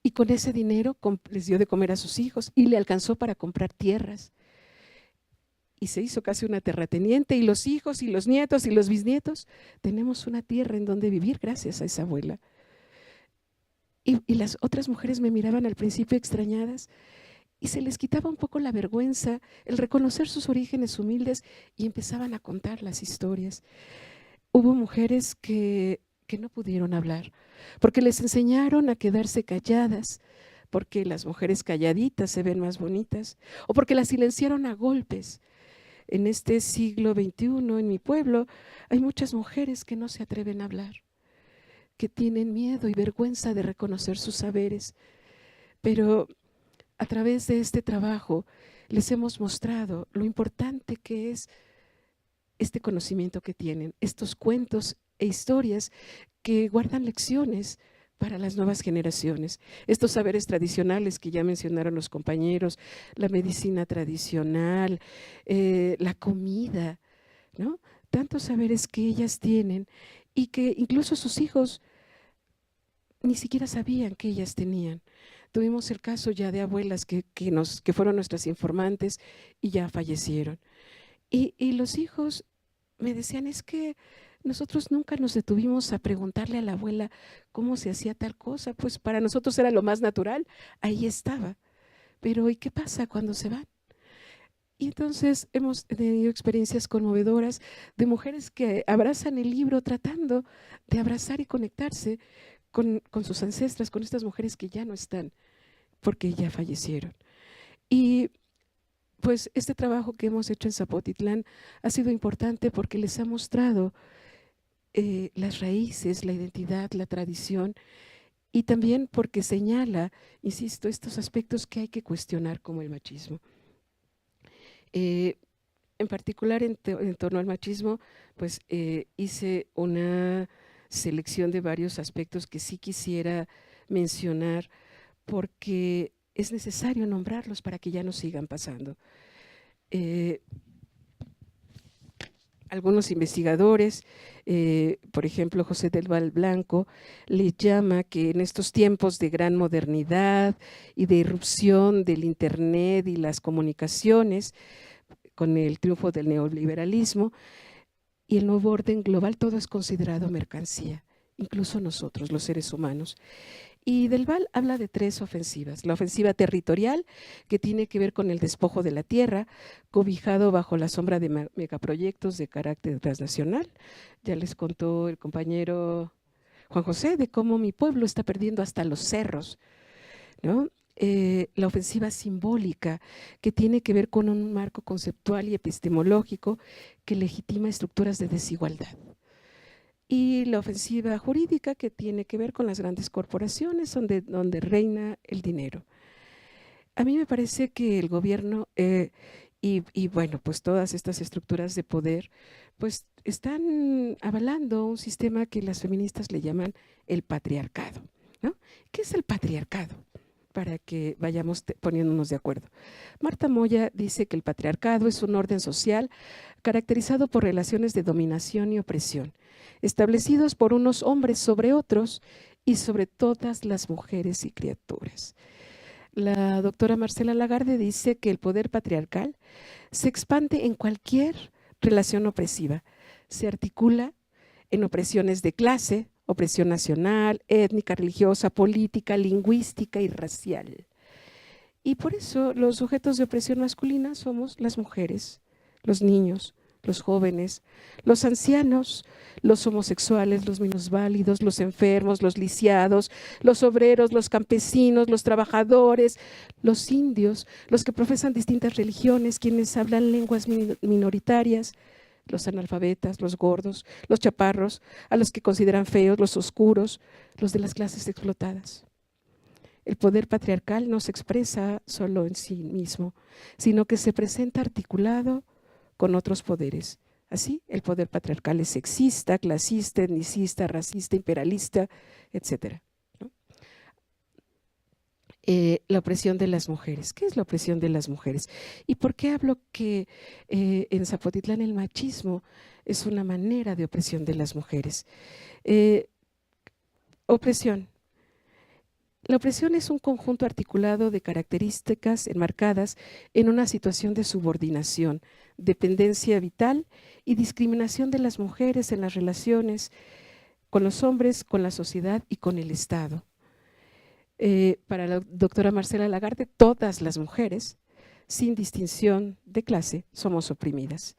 Y con ese dinero les dio de comer a sus hijos y le alcanzó para comprar tierras. Y se hizo casi una terrateniente y los hijos y los nietos y los bisnietos tenemos una tierra en donde vivir gracias a esa abuela. Y las otras mujeres me miraban al principio extrañadas y se les quitaba un poco la vergüenza, el reconocer sus orígenes humildes y empezaban a contar las historias. Hubo mujeres que no pudieron hablar porque les enseñaron a quedarse calladas, porque las mujeres calladitas se ven más bonitas o porque las silenciaron a golpes. En este siglo XXI, en mi pueblo, hay muchas mujeres que no se atreven a hablar, que tienen miedo y vergüenza de reconocer sus saberes, pero a través de este trabajo les hemos mostrado lo importante que es este conocimiento que tienen, estos cuentos e historias que guardan lecciones para las nuevas generaciones. Estos saberes tradicionales que ya mencionaron los compañeros, la medicina tradicional, la comida, ¿no? Tantos saberes que ellas tienen y que incluso sus hijos ni siquiera sabían que ellas tenían. Tuvimos el caso ya de abuelas que fueron nuestras informantes y ya fallecieron. Y los hijos me decían, es que nosotros nunca nos detuvimos a preguntarle a la abuela cómo se hacía tal cosa, pues para nosotros era lo más natural, ahí estaba. Pero ¿y qué pasa cuando se van? Y entonces hemos tenido experiencias conmovedoras de mujeres que abrazan el libro tratando de abrazar y conectarse con sus ancestras, con estas mujeres que ya no están, porque ya fallecieron. Y pues este trabajo que hemos hecho en Zapotitlán ha sido importante porque les ha mostrado las raíces, la identidad, la tradición, y también porque señala, insisto, estos aspectos que hay que cuestionar como el machismo. En particular en torno al machismo, pues hice una selección de varios aspectos que sí quisiera mencionar porque es necesario nombrarlos para que ya no sigan pasando. Algunos investigadores, por ejemplo, José del Val Blanco, le llama que en estos tiempos de gran modernidad y de irrupción del Internet y las comunicaciones, con el triunfo del neoliberalismo y el nuevo orden global, todo es considerado mercancía, incluso nosotros, los seres humanos. Y Del Val habla de 3 ofensivas. La ofensiva territorial, que tiene que ver con el despojo de la tierra, cobijado bajo la sombra de megaproyectos de carácter transnacional. Ya les contó el compañero Juan José de cómo mi pueblo está perdiendo hasta los cerros, ¿no? La ofensiva simbólica, que tiene que ver con un marco conceptual y epistemológico que legitima estructuras de desigualdad. Y la ofensiva jurídica, que tiene que ver con las grandes corporaciones donde reina el dinero. A mí me parece que el gobierno y bueno, pues todas estas estructuras de poder pues están avalando un sistema que las feministas le llaman el patriarcado, ¿no? ¿Qué es el patriarcado? Para que vayamos poniéndonos de acuerdo. Marta Moya dice que el patriarcado es un orden social caracterizado por relaciones de dominación y opresión, establecidos por unos hombres sobre otros y sobre todas las mujeres y criaturas. La doctora Marcela Lagarde dice que el poder patriarcal se expande en cualquier relación opresiva, se articula en opresiones de clase, opresión nacional, étnica, religiosa, política, lingüística y racial. Y por eso los sujetos de opresión masculina somos las mujeres, los niños, los jóvenes, los ancianos, los homosexuales, los minusválidos, los enfermos, los lisiados, los obreros, los campesinos, los trabajadores, los indios, los que profesan distintas religiones, quienes hablan lenguas minoritarias, los analfabetas, los gordos, los chaparros, a los que consideran feos, los oscuros, los de las clases explotadas. El poder patriarcal no se expresa solo en sí mismo, sino que se presenta articulado con otros poderes. Así, el poder patriarcal es sexista, clasista, etnicista, racista, imperialista, etc. ¿No? La opresión de las mujeres. ¿Qué es la opresión de las mujeres? ¿Y por qué hablo que en Zapotitlán el machismo es una manera de opresión de las mujeres? Opresión. La opresión es un conjunto articulado de características enmarcadas en una situación de subordinación, dependencia vital y discriminación de las mujeres en las relaciones con los hombres, con la sociedad y con el Estado. Para la doctora Marcela Lagarde, todas las mujeres, sin distinción de clase, somos oprimidas.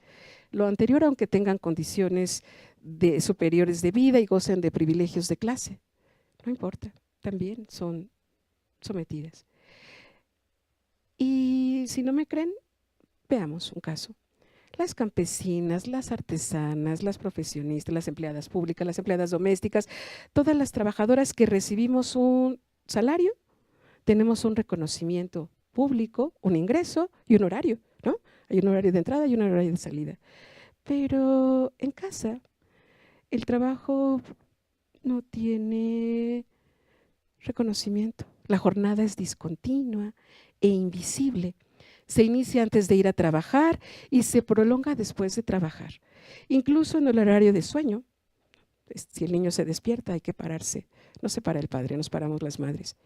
Lo anterior, aunque tengan condiciones superiores de vida y gocen de privilegios de clase, no importa, también son sometidas. Y si no me creen, veamos un caso. las campesinas, las artesanas, las profesionistas, las empleadas públicas, las empleadas domésticas, todas las trabajadoras que recibimos un salario, tenemos un reconocimiento público, un ingreso y un horario, ¿no? Hay un horario de entrada y un horario de salida. Pero en casa el trabajo no tiene reconocimiento. La jornada es discontinua e invisible. Se inicia antes de ir a trabajar y se prolonga después de trabajar. Incluso en el horario de sueño, si el niño se despierta, hay que pararse. No se para el padre, nos paramos las madres.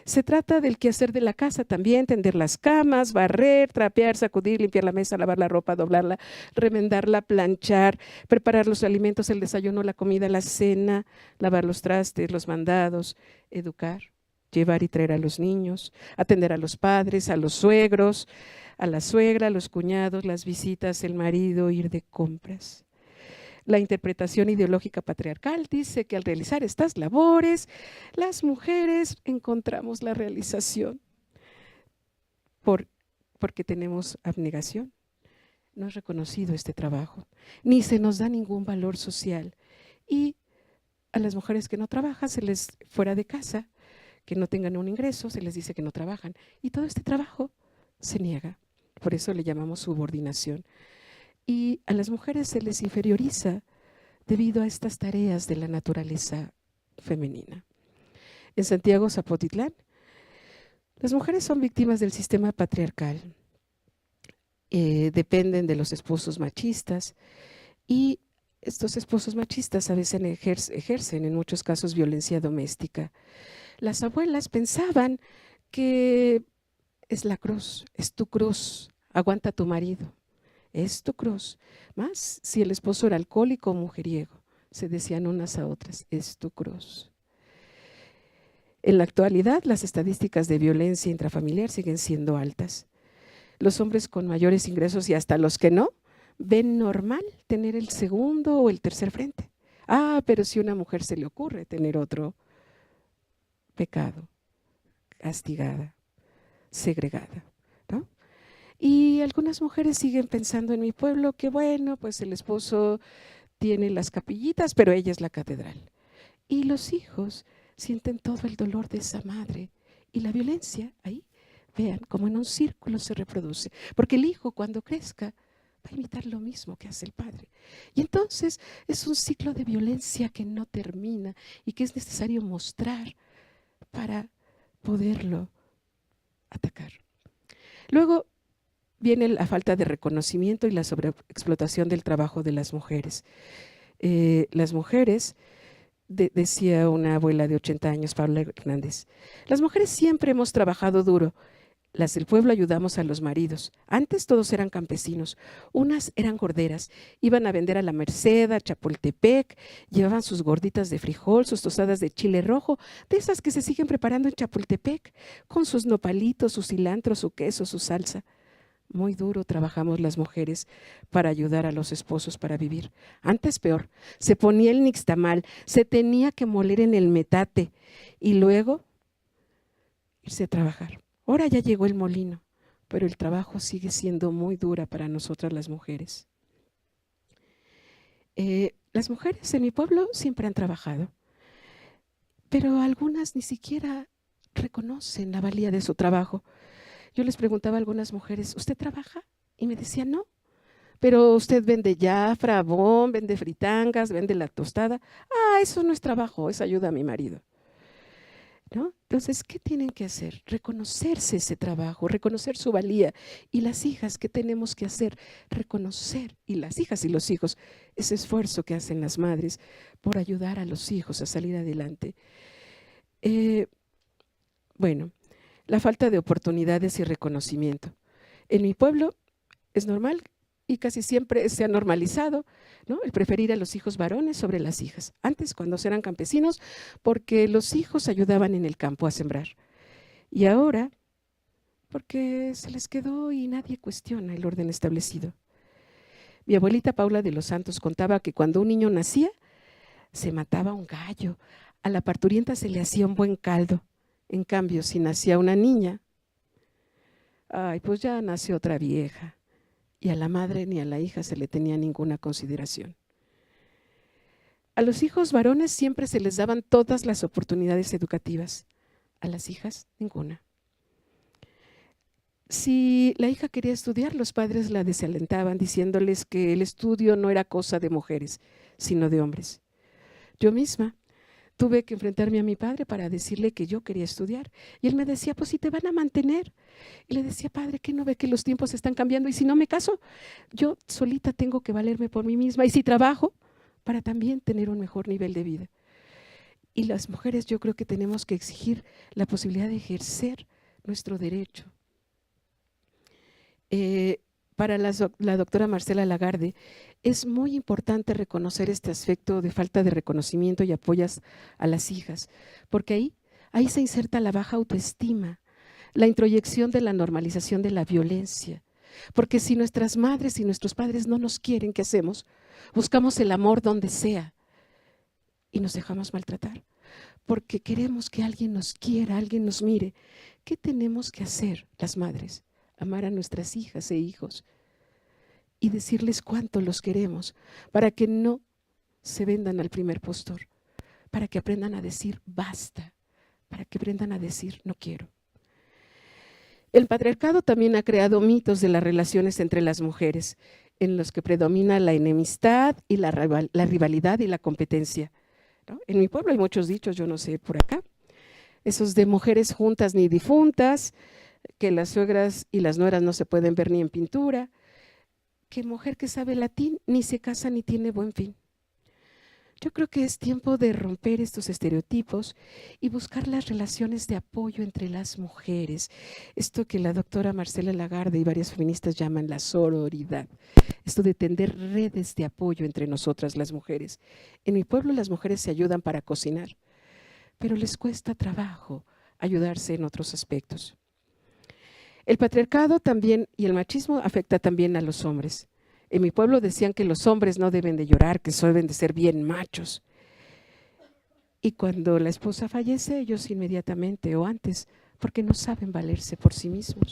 Se trata del quehacer de la casa también, tender las camas, barrer, trapear, sacudir, limpiar la mesa, lavar la ropa, doblarla, remendarla, planchar, preparar los alimentos, el desayuno, la comida, la cena, lavar los trastes, los mandados, educar, llevar y traer a los niños, atender a los padres, a los suegros, a la suegra, a los cuñados, las visitas, el marido, ir de compras. La interpretación ideológica patriarcal dice que al realizar estas labores, las mujeres encontramos la realización porque tenemos abnegación. No es reconocido este trabajo, ni se nos da ningún valor social. Y a las mujeres que no trabajan, se les fuera de casa, que no tengan un ingreso, se les dice que no trabajan. Y todo este trabajo se niega. Por eso le llamamos subordinación. Y a las mujeres se les inferioriza debido a estas tareas de la naturaleza femenina. En Santiago Zapotitlán, las mujeres son víctimas del sistema patriarcal, dependen de los esposos machistas y estos esposos machistas a veces ejercen en muchos casos violencia doméstica. Las abuelas pensaban que es la cruz, es tu cruz, aguanta a tu marido. Es tu cruz. Más si el esposo era alcohólico o mujeriego, se decían unas a otras, es tu cruz. En la actualidad, las estadísticas de violencia intrafamiliar siguen siendo altas. Los hombres con mayores ingresos y hasta los que no, ven normal tener el segundo o el tercer frente. Pero si a una mujer se le ocurre tener otro pecado, castigada, segregada, ¿no? Y algunas mujeres siguen pensando en mi pueblo que bueno, pues el esposo tiene las capillitas, pero ella es la catedral. Y los hijos sienten todo el dolor de esa madre y la violencia ahí, vean, como en un círculo se reproduce, porque el hijo cuando crezca va a imitar lo mismo que hace el padre. Y entonces es un ciclo de violencia que no termina y que es necesario mostrar para poderlo atacar. Luego viene la falta de reconocimiento y la sobreexplotación del trabajo de las mujeres. Las mujeres, decía una abuela de 80 años, Paula Hernández, las mujeres siempre hemos trabajado duro. Las del pueblo ayudamos a los maridos. Antes todos eran campesinos. Unas eran gorderas. Iban a vender a la Merced, a Chapultepec. Llevaban sus gorditas de frijol, sus tostadas de chile rojo, de esas que se siguen preparando en Chapultepec, con sus nopalitos, su cilantro, su queso, su salsa. Muy duro trabajamos las mujeres para ayudar a los esposos para vivir. Antes peor, se ponía el nixtamal, se tenía que moler en el metate y luego irse a trabajar. Ahora ya llegó el molino, pero el trabajo sigue siendo muy dura para nosotras las mujeres. Las mujeres en mi pueblo siempre han trabajado, pero algunas ni siquiera reconocen la valía de su trabajo. Yo les preguntaba a algunas mujeres, ¿usted trabaja? Y me decían, no, pero usted vende Jafra, Bon, vende fritangas, vende la tostada. Eso no es trabajo, es ayuda a mi marido. ¿No? Entonces, ¿qué tienen que hacer? Reconocerse ese trabajo, reconocer su valía. Y las hijas, ¿qué tenemos que hacer? Reconocer, y las hijas y los hijos, ese esfuerzo que hacen las madres por ayudar a los hijos a salir adelante. Bueno, la falta de oportunidades y reconocimiento. En mi pueblo es normal y casi siempre se ha normalizado, ¿no?, el preferir a los hijos varones sobre las hijas. Antes, cuando eran campesinos, porque los hijos ayudaban en el campo a sembrar. Y ahora, porque se les quedó y nadie cuestiona el orden establecido. Mi abuelita Paula de los Santos contaba que cuando un niño nacía, se mataba un gallo, a la parturienta se le hacía un buen caldo. En cambio, si nacía una niña, pues ya nació otra vieja. y a la madre ni a la hija se le tenía ninguna consideración. A los hijos varones siempre se les daban todas las oportunidades educativas, a las hijas ninguna. Si la hija quería estudiar, los padres la desalentaban diciéndoles que el estudio no era cosa de mujeres, sino de hombres. Yo misma tuve que enfrentarme a mi padre para decirle que yo quería estudiar. Y él me decía, pues si te van a mantener. Y le decía, padre, ¿qué no ve que los tiempos están cambiando? Y si no me caso, yo solita tengo que valerme por mí misma. Y si trabajo, para también tener un mejor nivel de vida. Y las mujeres yo creo que tenemos que exigir la posibilidad de ejercer nuestro derecho. Para la doctora Marcela Lagarde, es muy importante reconocer este aspecto de falta de reconocimiento y apoyas a las hijas, porque ahí se inserta la baja autoestima, la introyección de la normalización de la violencia, porque si nuestras madres y nuestros padres no nos quieren, ¿qué hacemos? Buscamos el amor donde sea y nos dejamos maltratar, porque queremos que alguien nos quiera, alguien nos mire. ¿Qué tenemos que hacer las madres? Amar a nuestras hijas e hijos y decirles cuánto los queremos para que no se vendan al primer postor, para que aprendan a decir basta, para que aprendan a decir no quiero. El patriarcado también ha creado mitos de las relaciones entre las mujeres, en los que predomina la enemistad y la rivalidad y la competencia, ¿no? En mi pueblo hay muchos dichos, yo no sé por acá, esos de mujeres juntas ni difuntas, que las suegras y las nueras no se pueden ver ni en pintura, que mujer que sabe latín ni se casa ni tiene buen fin. Yo creo que es tiempo de romper estos estereotipos y buscar las relaciones de apoyo entre las mujeres. Esto que la doctora Marcela Lagarde y varias feministas llaman la sororidad. Esto de tender redes de apoyo entre nosotras las mujeres. En mi pueblo las mujeres se ayudan para cocinar, pero les cuesta trabajo ayudarse en otros aspectos. El patriarcado también y el machismo afecta también a los hombres. En mi pueblo decían que los hombres no deben de llorar, que deben de ser bien machos. Y cuando la esposa fallece, ellos inmediatamente o antes, porque no saben valerse por sí mismos.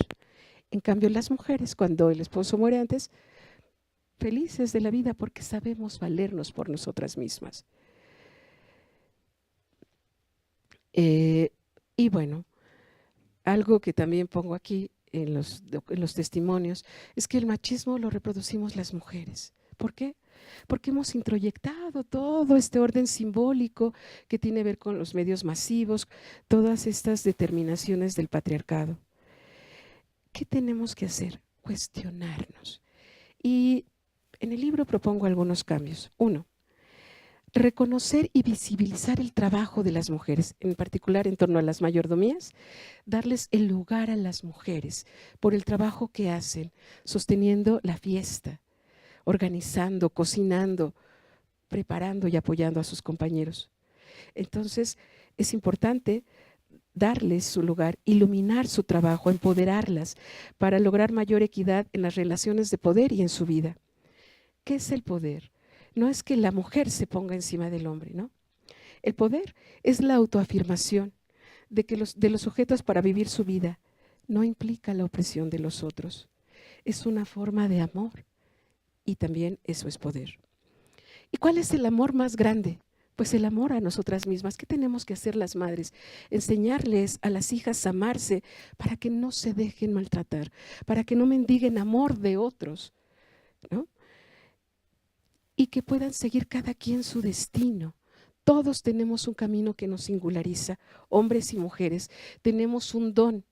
En cambio, las mujeres, cuando el esposo muere antes, felices de la vida porque sabemos valernos por nosotras mismas. Y bueno, algo que también pongo aquí en los testimonios es que el machismo lo reproducimos las mujeres. ¿Por qué? Porque hemos introyectado todo este orden simbólico que tiene que ver con los medios masivos, todas estas determinaciones del patriarcado. ¿Qué tenemos que hacer? Cuestionarnos. Y en el libro propongo algunos cambios. 1. Reconocer y visibilizar el trabajo de las mujeres, en particular en torno a las mayordomías, darles el lugar a las mujeres por el trabajo que hacen, sosteniendo la fiesta, organizando, cocinando, preparando y apoyando a sus compañeros. Entonces, es importante darles su lugar, iluminar su trabajo, empoderarlas para lograr mayor equidad en las relaciones de poder y en su vida. ¿Qué es el poder? No es que la mujer se ponga encima del hombre, ¿no? El poder es la autoafirmación de los sujetos para vivir su vida. No implica la opresión de los otros. Es una forma de amor y también eso es poder. ¿Y cuál es el amor más grande? Pues el amor a nosotras mismas. ¿Qué tenemos que hacer las madres? Enseñarles a las hijas a amarse para que no se dejen maltratar, para que no mendiguen amor de otros, ¿no? Y que puedan seguir cada quien su destino. Todos tenemos un camino que nos singulariza, hombres y mujeres, tenemos un don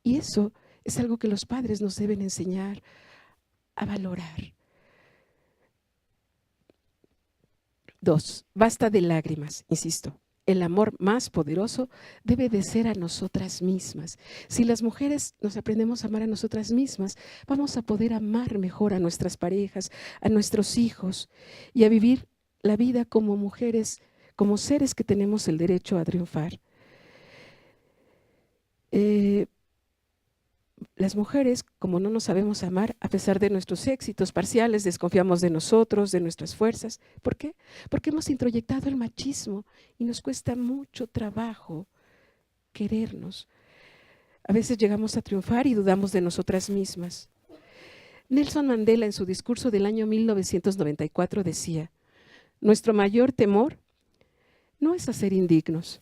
y eso es algo que los padres nos deben enseñar a valorar. 2. Basta de lágrimas, insisto. El amor más poderoso debe de ser a nosotras mismas. Si las mujeres nos aprendemos a amar a nosotras mismas, vamos a poder amar mejor a nuestras parejas, a nuestros hijos y a vivir la vida como mujeres, como seres que tenemos el derecho a triunfar. Las mujeres, como no nos sabemos amar, a pesar de nuestros éxitos parciales, desconfiamos de nosotros, de nuestras fuerzas. ¿Por qué? Porque hemos introyectado el machismo y nos cuesta mucho trabajo querernos. A veces llegamos a triunfar y dudamos de nosotras mismas. Nelson Mandela, en su discurso del año 1994, decía: nuestro mayor temor no es a ser indignos,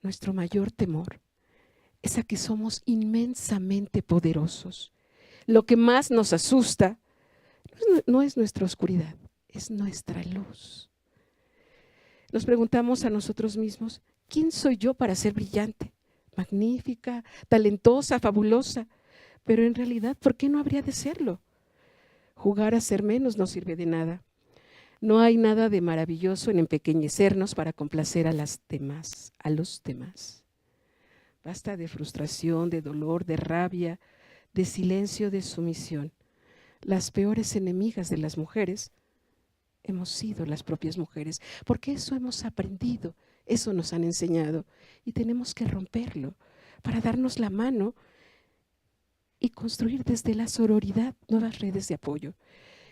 nuestro mayor temor es a que somos inmensamente poderosos. Lo que más nos asusta no es nuestra oscuridad, es nuestra luz. Nos preguntamos a nosotros mismos: ¿quién soy yo para ser brillante, magnífica, talentosa, fabulosa? Pero en realidad, ¿por qué no habría de serlo? Jugar a ser menos no sirve de nada. No hay nada de maravilloso en empequeñecernos para complacer a los demás. Basta de frustración, de dolor, de rabia, de silencio, de sumisión. Las peores enemigas de las mujeres hemos sido las propias mujeres, porque eso hemos aprendido, eso nos han enseñado, y tenemos que romperlo para darnos la mano y construir desde la sororidad nuevas redes de apoyo.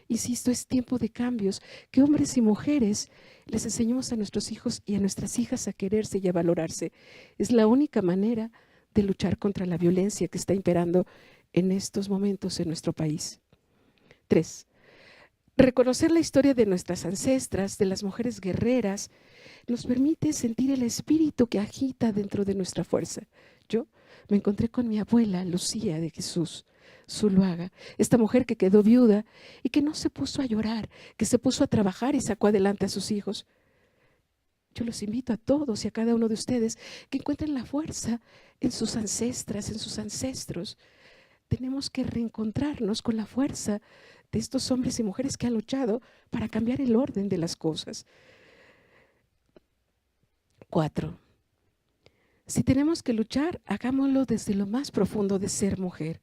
Insisto, es tiempo de cambios, que hombres y mujeres les enseñemos a nuestros hijos y a nuestras hijas a quererse y a valorarse. Es la única manera de luchar contra la violencia que está imperando en estos momentos en nuestro país. 3. Reconocer la historia de nuestras ancestras, de las mujeres guerreras, nos permite sentir el espíritu que agita dentro de nuestra fuerza. Yo me encontré con mi abuela, Lucía de Jesús Zuluaga, esta mujer que quedó viuda y que no se puso a llorar, que se puso a trabajar y sacó adelante a sus hijos. Yo los invito a todos y a cada uno de ustedes que encuentren la fuerza en sus ancestras, en sus ancestros. Tenemos que reencontrarnos con la fuerza de estos hombres y mujeres que han luchado para cambiar el orden de las cosas. 4. Si tenemos que luchar, hagámoslo desde lo más profundo de ser mujer.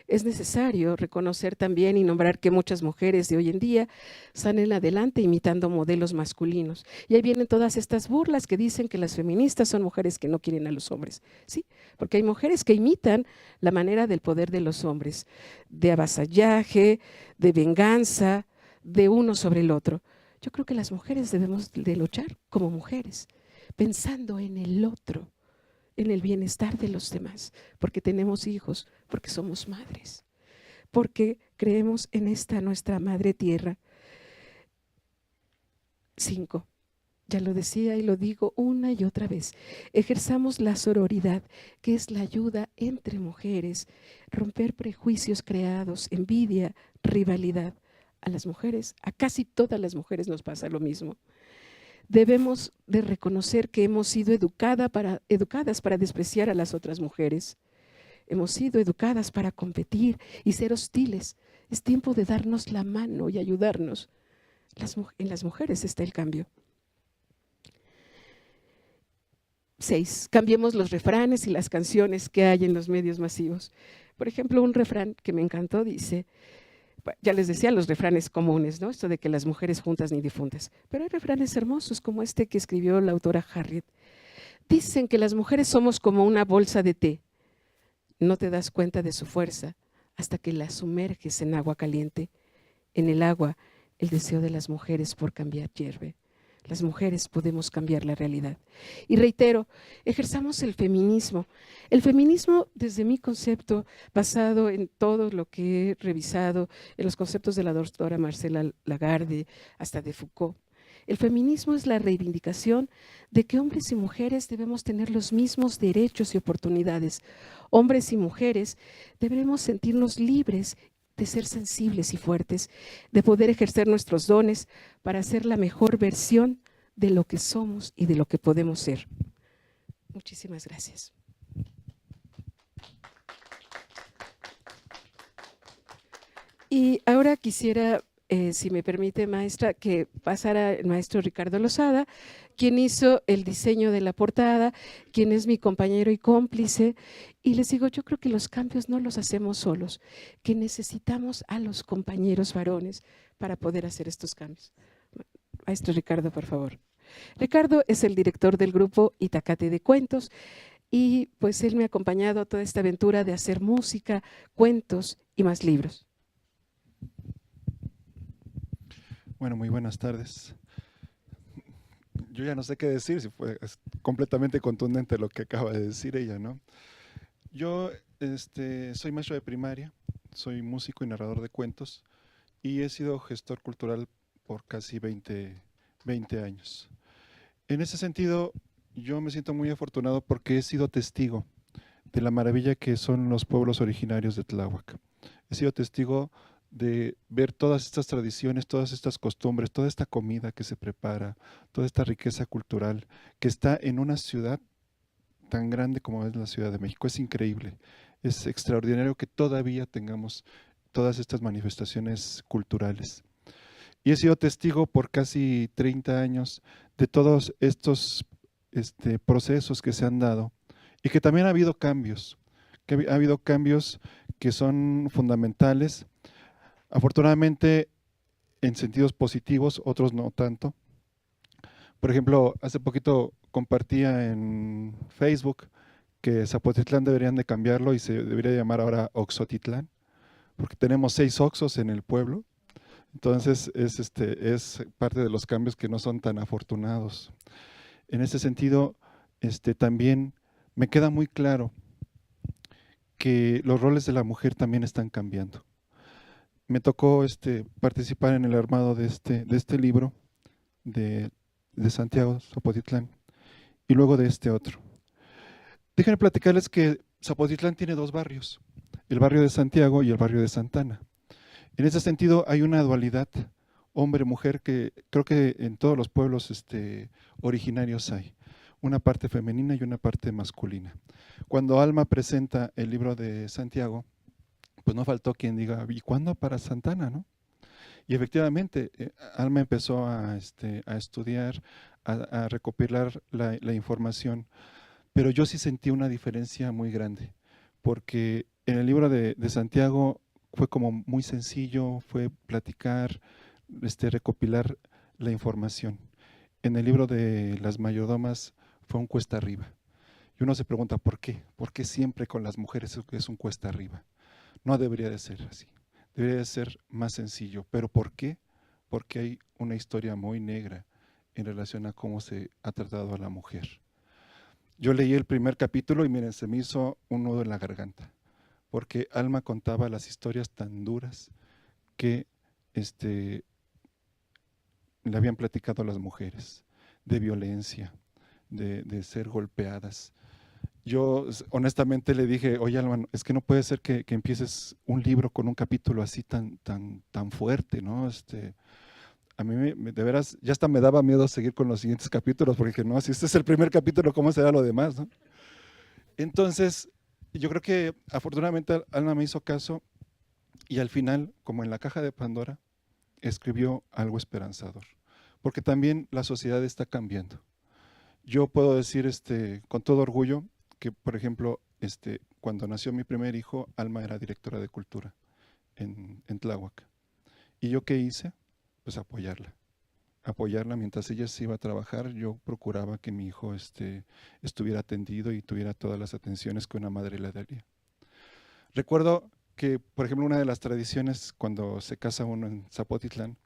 Es necesario reconocer también y nombrar que muchas mujeres de hoy en día salen adelante imitando modelos masculinos. Y ahí vienen todas estas burlas que dicen que las feministas son mujeres que no quieren a los hombres. Sí, porque hay mujeres que imitan la manera del poder de los hombres, de avasallaje, de venganza, de uno sobre el otro. Yo creo que las mujeres debemos de luchar como mujeres, pensando en el otro, en el bienestar de los demás, porque tenemos hijos, porque somos madres, porque creemos en esta nuestra madre tierra. 5. Ya lo decía y lo digo una y otra vez, ejerzamos la sororidad, que es la ayuda entre mujeres, romper prejuicios creados, envidia, rivalidad. A las mujeres, a casi todas las mujeres nos pasa lo mismo. Debemos de reconocer que hemos sido educadas para despreciar a las otras mujeres. Hemos sido educadas para competir y ser hostiles. Es tiempo de darnos la mano y ayudarnos. En las mujeres está el cambio. 6. Cambiemos los refranes y las canciones que hay en los medios masivos. Por ejemplo, un refrán que me encantó dice, ya les decía los refranes comunes, ¿no? Esto de que las mujeres juntas ni difuntas. Pero hay refranes hermosos como este que escribió la autora Harriet. Dicen que las mujeres somos como una bolsa de té. No te das cuenta de su fuerza hasta que la sumerges en agua caliente. En el agua, el deseo de las mujeres por cambiar hierve. Las mujeres podemos cambiar la realidad. Y reitero, ejerzamos el feminismo. El feminismo, desde mi concepto, basado en todo lo que he revisado, en los conceptos de la doctora Marcela Lagarde, hasta de Foucault. El feminismo es la reivindicación de que hombres y mujeres debemos tener los mismos derechos y oportunidades. Hombres y mujeres debemos sentirnos libres de ser sensibles y fuertes, de poder ejercer nuestros dones para ser la mejor versión de lo que somos y de lo que podemos ser. Muchísimas gracias. Y ahora quisiera, si me permite, maestra, que pasara el maestro Ricardo Lozada, quien hizo el diseño de la portada, quien es mi compañero y cómplice. Y les digo, yo creo que los cambios no los hacemos solos, que necesitamos a los compañeros varones para poder hacer estos cambios. Maestro Ricardo, por favor. Ricardo es el director del grupo Itacate de Cuentos y pues él me ha acompañado a toda esta aventura de hacer música, cuentos y más libros. Bueno, muy buenas tardes. Yo ya no sé qué decir, si fue completamente contundente lo que acaba de decir ella, ¿no? Yo soy maestro de primaria, soy músico y narrador de cuentos y he sido gestor cultural por casi 20 años. En ese sentido, yo me siento muy afortunado porque he sido testigo de la maravilla que son los pueblos originarios de Tláhuac. He sido testigo de ver todas estas tradiciones, todas estas costumbres, toda esta comida que se prepara, toda esta riqueza cultural que está en una ciudad tan grande como es la Ciudad de México. Es increíble, es extraordinario que todavía tengamos todas estas manifestaciones culturales. Y he sido testigo por casi 30 años de todos estos procesos que se han dado y que también ha habido cambios, que son fundamentales, afortunadamente en sentidos positivos, otros no tanto. Por ejemplo, hace poquito compartía en Facebook que Zapotitlán deberían de cambiarlo y se debería llamar ahora Oxotitlán, porque tenemos 6 Oxos en el pueblo. Entonces es parte de los cambios que no son tan afortunados. En ese sentido, también me queda muy claro que los roles de la mujer también están cambiando. Me tocó participar en el armado de este libro de Santiago Zapotitlán y luego de este otro. Déjenme platicarles que Zapotitlán tiene 2 barrios, el barrio de Santiago y el barrio de Santana. En ese sentido hay una dualidad hombre-mujer que creo que en todos los pueblos originarios hay, una parte femenina y una parte masculina. Cuando Alma presenta el libro de Santiago, pues no faltó quien diga, ¿y cuándo para Santana, no? Y efectivamente, Alma empezó a estudiar, a recopilar la información, pero yo sí sentí una diferencia muy grande, porque en el libro de Santiago fue como muy sencillo, fue platicar, recopilar la información. En el libro de las mayordomas fue un cuesta arriba. Y uno se pregunta, ¿por qué? ¿Por qué siempre con las mujeres es un cuesta arriba? No debería de ser así. Debería de ser más sencillo. ¿Pero por qué? Porque hay una historia muy negra en relación a cómo se ha tratado a la mujer. Yo leí el primer capítulo y miren, se me hizo un nudo en la garganta, porque Alma contaba las historias tan duras que le habían platicado a las mujeres, de violencia, de ser golpeadas. Yo honestamente le dije, oye Alma, es que no puede ser que empieces un libro con un capítulo así tan fuerte, ¿no? A mí de veras ya hasta me daba miedo seguir con los siguientes capítulos, porque dije, no, si este es el primer capítulo, ¿cómo será lo demás, no? Entonces, yo creo que afortunadamente Alma me hizo caso y al final, como en la caja de Pandora, escribió algo esperanzador, porque también la sociedad está cambiando. Yo puedo decir con todo orgullo que, por ejemplo, cuando nació mi primer hijo, Alma era directora de cultura en Tláhuac. ¿Y yo qué hice? Pues apoyarla mientras ella se iba a trabajar. Yo procuraba que mi hijo estuviera atendido y tuviera todas las atenciones que una madre le daría. Recuerdo que, por ejemplo, una de las tradiciones cuando se casa uno en Zapotitlán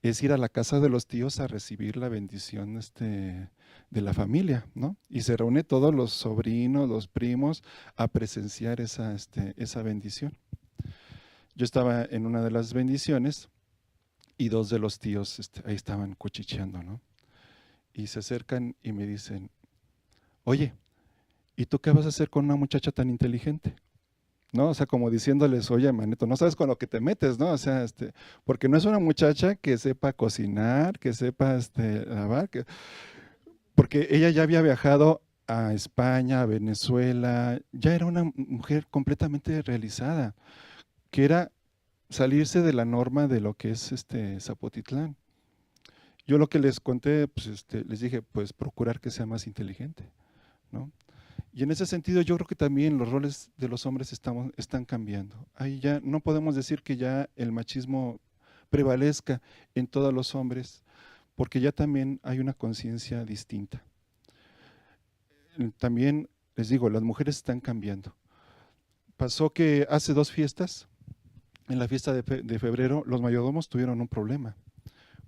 es ir a la casa de los tíos a recibir la bendición de la familia, ¿no? Y se reúne todos los sobrinos, los primos, a presenciar esa bendición. Yo estaba en una de las bendiciones y 2 de los tíos ahí estaban cuchicheando, ¿no? Y se acercan y me dicen, oye, ¿y tú qué vas a hacer con una muchacha tan inteligente? ¿No? O sea, como diciéndoles, oye, manito, no sabes con lo que te metes, ¿no? O sea, porque no es una muchacha que sepa cocinar, que sepa lavar, porque ella ya había viajado a España, a Venezuela, ya era una mujer completamente realizada, que era salirse de la norma de lo que es Zapotitlán. Yo lo que les conté, pues les dije, pues procurar que sea más inteligente, ¿no? Y en ese sentido yo creo que también los roles de los hombres están cambiando. Ahí ya no podemos decir que ya el machismo prevalezca en todos los hombres, porque ya también hay una conciencia distinta. También les digo, las mujeres están cambiando. Pasó que hace 2 fiestas, en la fiesta de febrero, los mayordomos tuvieron un problema,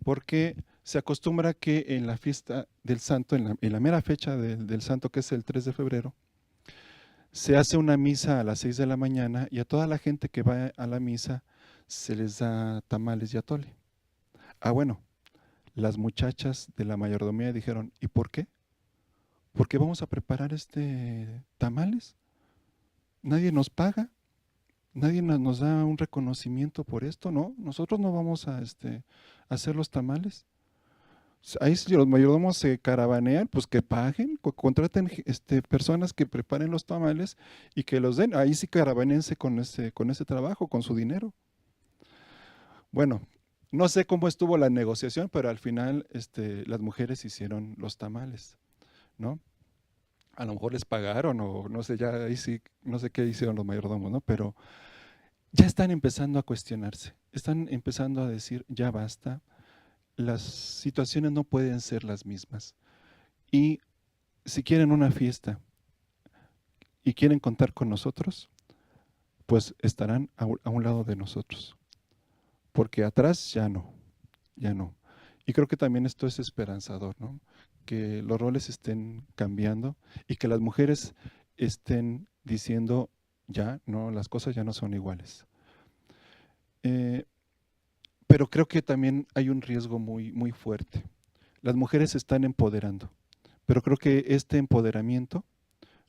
porque se acostumbra que en la fiesta del santo, en la mera fecha del santo, que es el 3 de febrero, se hace una misa a las 6 de la mañana y a toda la gente que va a la misa se les da tamales y atole. Ah, bueno, las muchachas de la mayordomía dijeron, ¿y por qué? ¿Por qué vamos a preparar tamales? Nadie nos paga, nadie nos da un reconocimiento por esto, ¿no? Nosotros no vamos a hacer los tamales. Ahí si los mayordomos se caravanean, pues que paguen, contraten personas que preparen los tamales y que los den. Ahí sí caravanense con ese trabajo, con su dinero. Bueno, no sé cómo estuvo la negociación, pero al final las mujeres hicieron los tamales, ¿no? A lo mejor les pagaron o no sé, ya ahí sí, no sé qué hicieron los mayordomos, ¿no? Pero ya están empezando a cuestionarse, están empezando a decir, ya basta, las situaciones no pueden ser las mismas. Y si quieren una fiesta y quieren contar con nosotros, pues estarán a un lado de nosotros, porque atrás ya no, ya no. Y creo que también esto es esperanzador, ¿no? Que los roles estén cambiando y que las mujeres estén diciendo, ya, no, las cosas ya no son iguales. Pero creo que también hay un riesgo muy, muy fuerte. Las mujeres se están empoderando, pero creo que este empoderamiento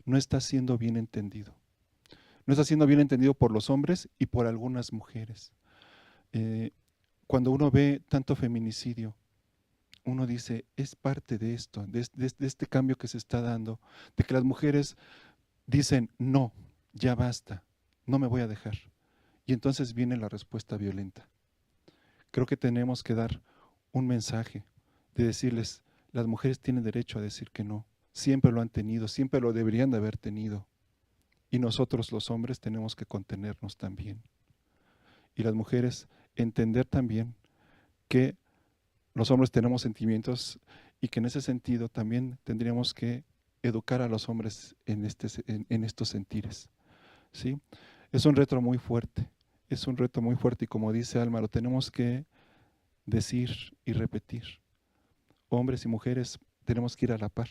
no está siendo bien entendido. No está siendo bien entendido por los hombres y por algunas mujeres. Cuando uno ve tanto feminicidio, uno dice, es parte de esto, de este cambio que se está dando, de que las mujeres dicen, no, ya basta, no me voy a dejar. Y entonces viene la respuesta violenta. Creo que tenemos que dar un mensaje de decirles, las mujeres tienen derecho a decir que no, siempre lo han tenido, siempre lo deberían de haber tenido. Y nosotros los hombres tenemos que contenernos también. Y las mujeres entender también que los hombres tenemos sentimientos y que en ese sentido también tendríamos que educar a los hombres en estos sentires, ¿sí? Es un reto muy fuerte, y como dice Alma, lo tenemos que decir y repetir. Hombres y mujeres tenemos que ir a la par,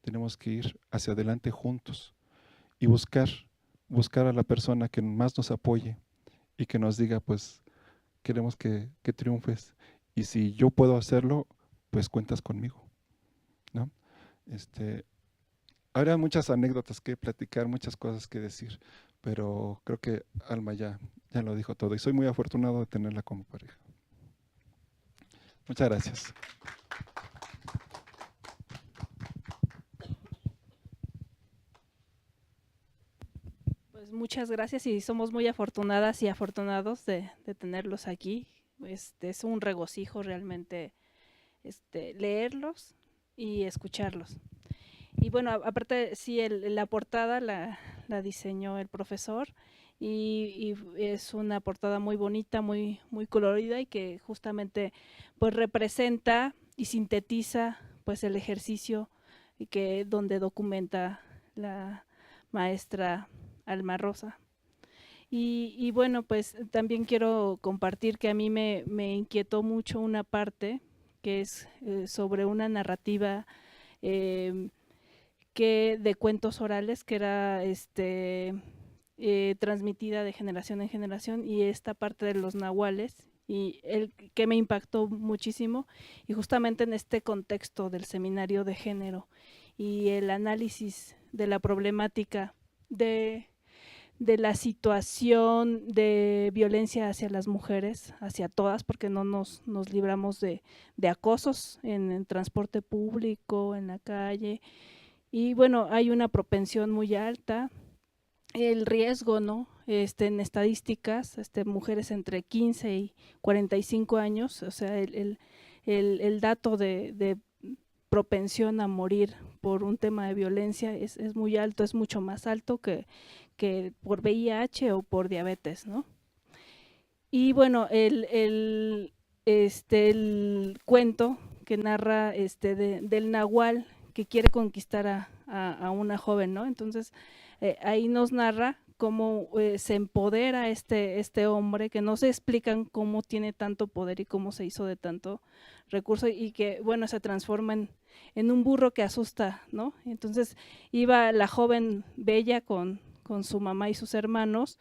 tenemos que ir hacia adelante juntos y buscar a la persona que más nos apoye y que nos diga, pues, queremos que triunfes. Y si yo puedo hacerlo, pues cuentas conmigo, ¿no? Habrá muchas anécdotas que platicar, muchas cosas que decir, pero creo que Alma ya lo dijo todo y soy muy afortunado de tenerla como pareja. Muchas gracias. Pues muchas gracias y somos muy afortunadas y afortunados de tenerlos aquí. Es un regocijo realmente leerlos y escucharlos. Y bueno, aparte, sí, la portada la diseñó el profesor y es una portada muy bonita, muy, muy colorida y que justamente pues representa y sintetiza pues el ejercicio donde documenta la maestra Alma Rosa. Y bueno, pues también quiero compartir que a mí me inquietó mucho una parte que es sobre una narrativa de cuentos orales que era transmitida de generación en generación, y esta parte de los nahuales, y el que me impactó muchísimo, y justamente en este contexto del seminario de género y el análisis de la problemática de la situación de violencia hacia las mujeres, hacia todas, porque no nos libramos de acosos en el transporte público, en la calle. Y bueno, hay una propensión muy alta, el riesgo, ¿no? En estadísticas, mujeres entre 15 y 45 años, o sea, el dato de propensión a morir por un tema de violencia es muy alto, es mucho más alto que por VIH o por diabetes, ¿no? Y bueno, el cuento que narra del nahual que quiere conquistar a una joven, ¿no? Entonces, ahí nos narra cómo se empodera este hombre, que no se explican cómo tiene tanto poder y cómo se hizo de tanto recurso, y que, bueno, se transforma en un burro que asusta, ¿no? Entonces, iba la joven bella con con su mamá y sus hermanos,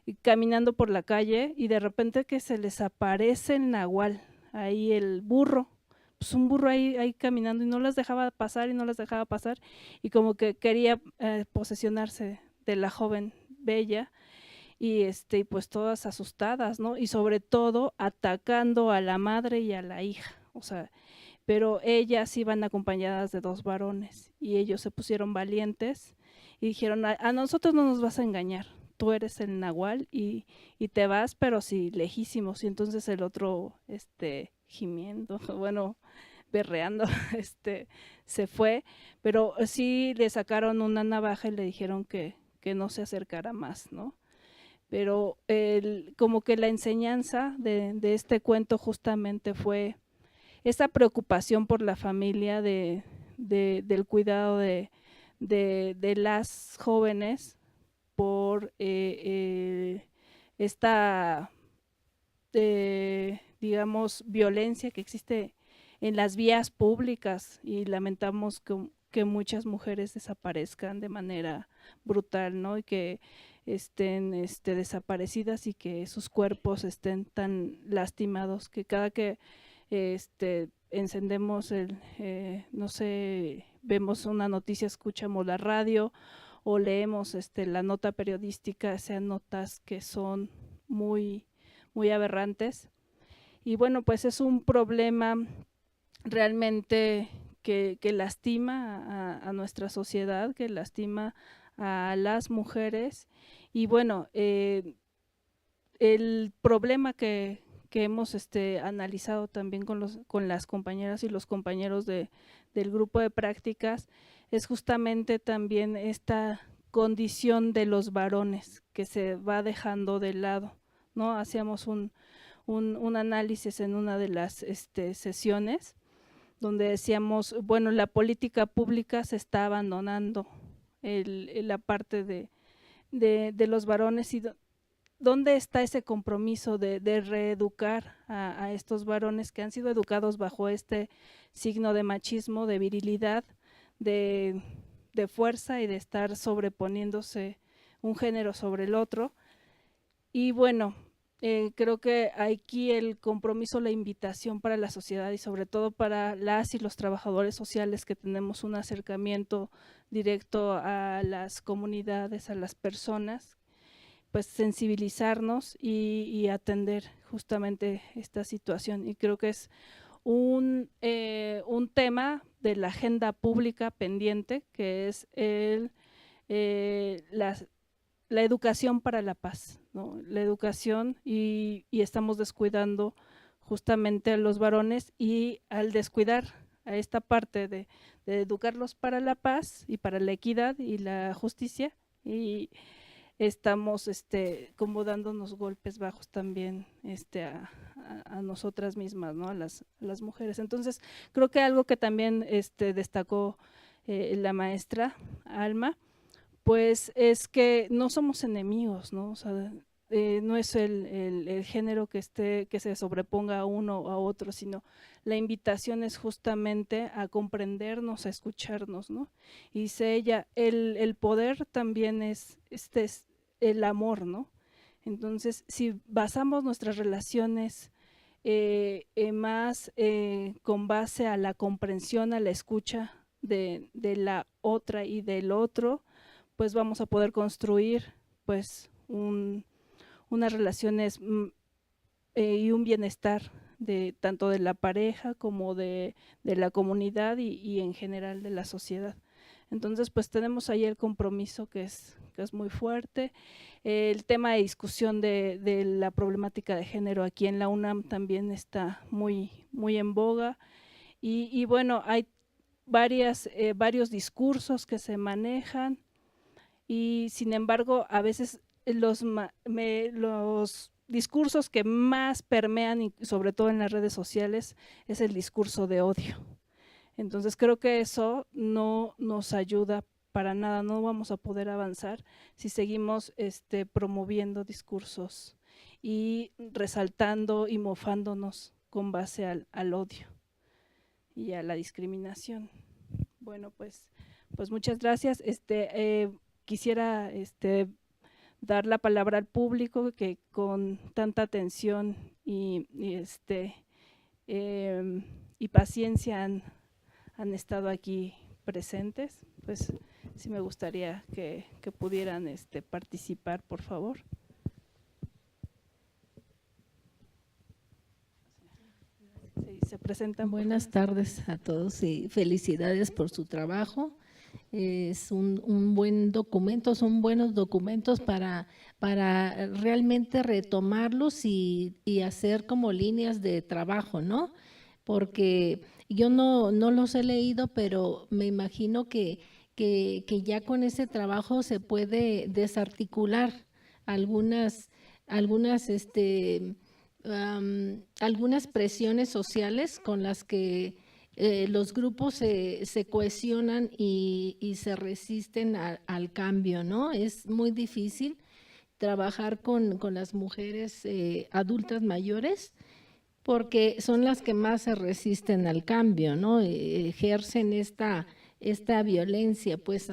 y caminando por la calle, y de repente que se les aparece el nahual, ahí el burro, pues un burro ahí caminando, y no las dejaba pasar y no las dejaba pasar, y como que quería posesionarse de la joven bella, y pues todas asustadas, ¿no? Y sobre todo atacando a la madre y a la hija, o sea, pero ellas iban acompañadas de 2 varones, y ellos se pusieron valientes y dijeron, a nosotros no nos vas a engañar, tú eres el nahual y te vas, pero sí, lejísimos. Y entonces el otro, gimiendo, bueno, berreando, se fue, pero sí le sacaron una navaja y le dijeron que no se acercara más, ¿no? Pero como que la enseñanza de este cuento justamente fue esa preocupación por la familia, del cuidado de las jóvenes, por esta, digamos, violencia que existe en las vías públicas, y lamentamos que muchas mujeres desaparezcan de manera brutal, ¿no? Y que estén desaparecidas y que sus cuerpos estén tan lastimados que cada que encendemos no sé, vemos una noticia, escuchamos la radio o leemos la nota periodística, sean notas que son muy, muy aberrantes. Y bueno, pues es un problema realmente que lastima a nuestra sociedad, que lastima a las mujeres. Y bueno, el problema que hemos analizado también con las compañeras y los compañeros del grupo de prácticas es justamente también esta condición de los varones que se va dejando de lado, ¿no? Hacíamos un análisis en una de las sesiones donde decíamos, bueno, la política pública se está abandonando la parte de los varones, y ¿dónde está ese compromiso de reeducar a estos varones que han sido educados bajo este signo de machismo, de virilidad, de fuerza y de estar sobreponiéndose un género sobre el otro? Y bueno, creo que aquí el compromiso, la invitación para la sociedad y sobre todo para las y los trabajadores sociales que tenemos un acercamiento directo a las comunidades, a las personas, pues sensibilizarnos y atender justamente esta situación. Y creo que es un tema de la agenda pública pendiente, que es la educación para la paz, ¿no? La educación, y estamos descuidando justamente a los varones, y al descuidar a esta parte de educarlos para la paz y para la equidad y la justicia, y estamos como dándonos golpes bajos también a nosotras mismas, ¿no? A las mujeres. Entonces, creo que algo que también destacó la maestra Alma, pues es que no somos enemigos, ¿no? O sea, no es el género que se sobreponga a uno o a otro, sino la invitación es justamente a comprendernos, a escucharnos, ¿no? Y dice ella, el poder también es el amor, ¿no? Entonces, si basamos nuestras relaciones más con base a la comprensión, a la escucha de la otra y del otro, pues vamos a poder construir pues unas relaciones y un bienestar tanto de la pareja como de la comunidad y en general de la sociedad. Entonces, pues tenemos ahí el compromiso que es muy fuerte. El tema de discusión de la problemática de género aquí en la UNAM también está muy, muy en boga. Y bueno, hay varios discursos que se manejan, y sin embargo, a veces los discursos que más permean, y sobre todo en las redes sociales, es el discurso de odio. Entonces creo que eso no nos ayuda para nada, no vamos a poder avanzar si seguimos promoviendo discursos y resaltando y mofándonos con base al odio y a la discriminación. Bueno, pues muchas gracias. quisiera dar la palabra al público que con tanta atención y paciencia han estado aquí presentes. Pues sí me gustaría que pudieran participar, por favor. Sí, se presentan. Buenas tardes a todos y felicidades por su trabajo. Es un buen documento, son buenos documentos para realmente retomarlos y hacer como líneas de trabajo, ¿no? Porque yo no los he leído, pero me imagino que ya con ese trabajo se puede desarticular algunas presiones sociales con las que los grupos se cohesionan y se resisten al cambio, ¿no? Es muy difícil trabajar con las mujeres adultas mayores porque son las que más se resisten al cambio, ¿no? Ejercen esta violencia, pues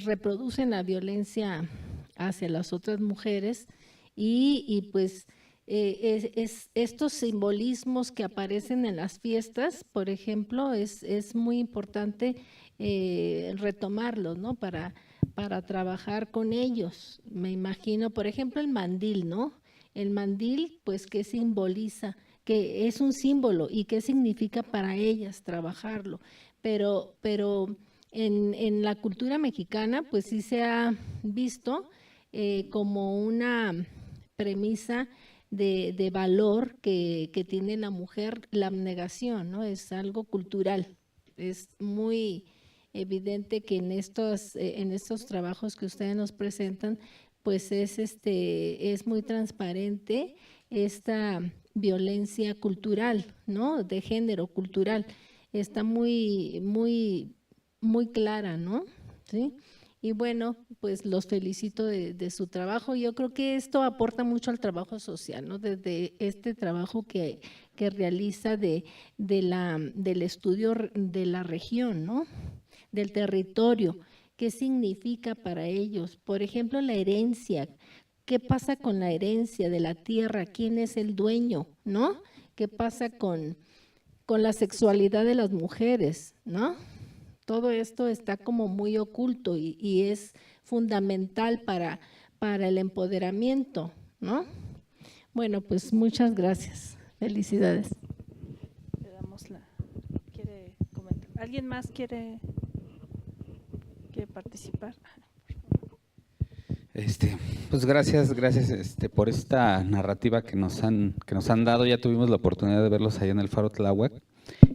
reproducen la violencia hacia las otras mujeres y pues estos simbolismos que aparecen en las fiestas, por ejemplo, es muy importante retomarlos, ¿no? Para trabajar con ellos. Me imagino, por ejemplo, el mandil, ¿no? El mandil, pues, ¿qué simboliza? Que es un símbolo y qué significa para ellas trabajarlo. Pero en la cultura mexicana, pues sí se ha visto como una premisa de valor que tiene la mujer, la abnegación, ¿no? Es algo cultural. Es muy evidente que en estos trabajos que ustedes nos presentan, pues es muy transparente esta violencia cultural, ¿no? De género cultural. Está muy clara, ¿no? ¿Sí? Y bueno, pues los felicito de su trabajo. Yo creo que esto aporta mucho al trabajo social, ¿no? Desde este trabajo que realiza del estudio de la región, ¿no? Del territorio, qué significa para ellos. Por ejemplo, la herencia. ¿Qué pasa con la herencia de la tierra? ¿Quién es el dueño? ¿No? ¿Qué pasa con la sexualidad de las mujeres? ¿No? Todo esto está como muy oculto y es fundamental para el empoderamiento, ¿no? Bueno, pues muchas gracias. Felicidades. Le damos ¿quiere comentar? ¿Alguien más quiere participar? Pues gracias por esta narrativa que nos han dado. Ya tuvimos la oportunidad de verlos allá en el Faro Tláhuac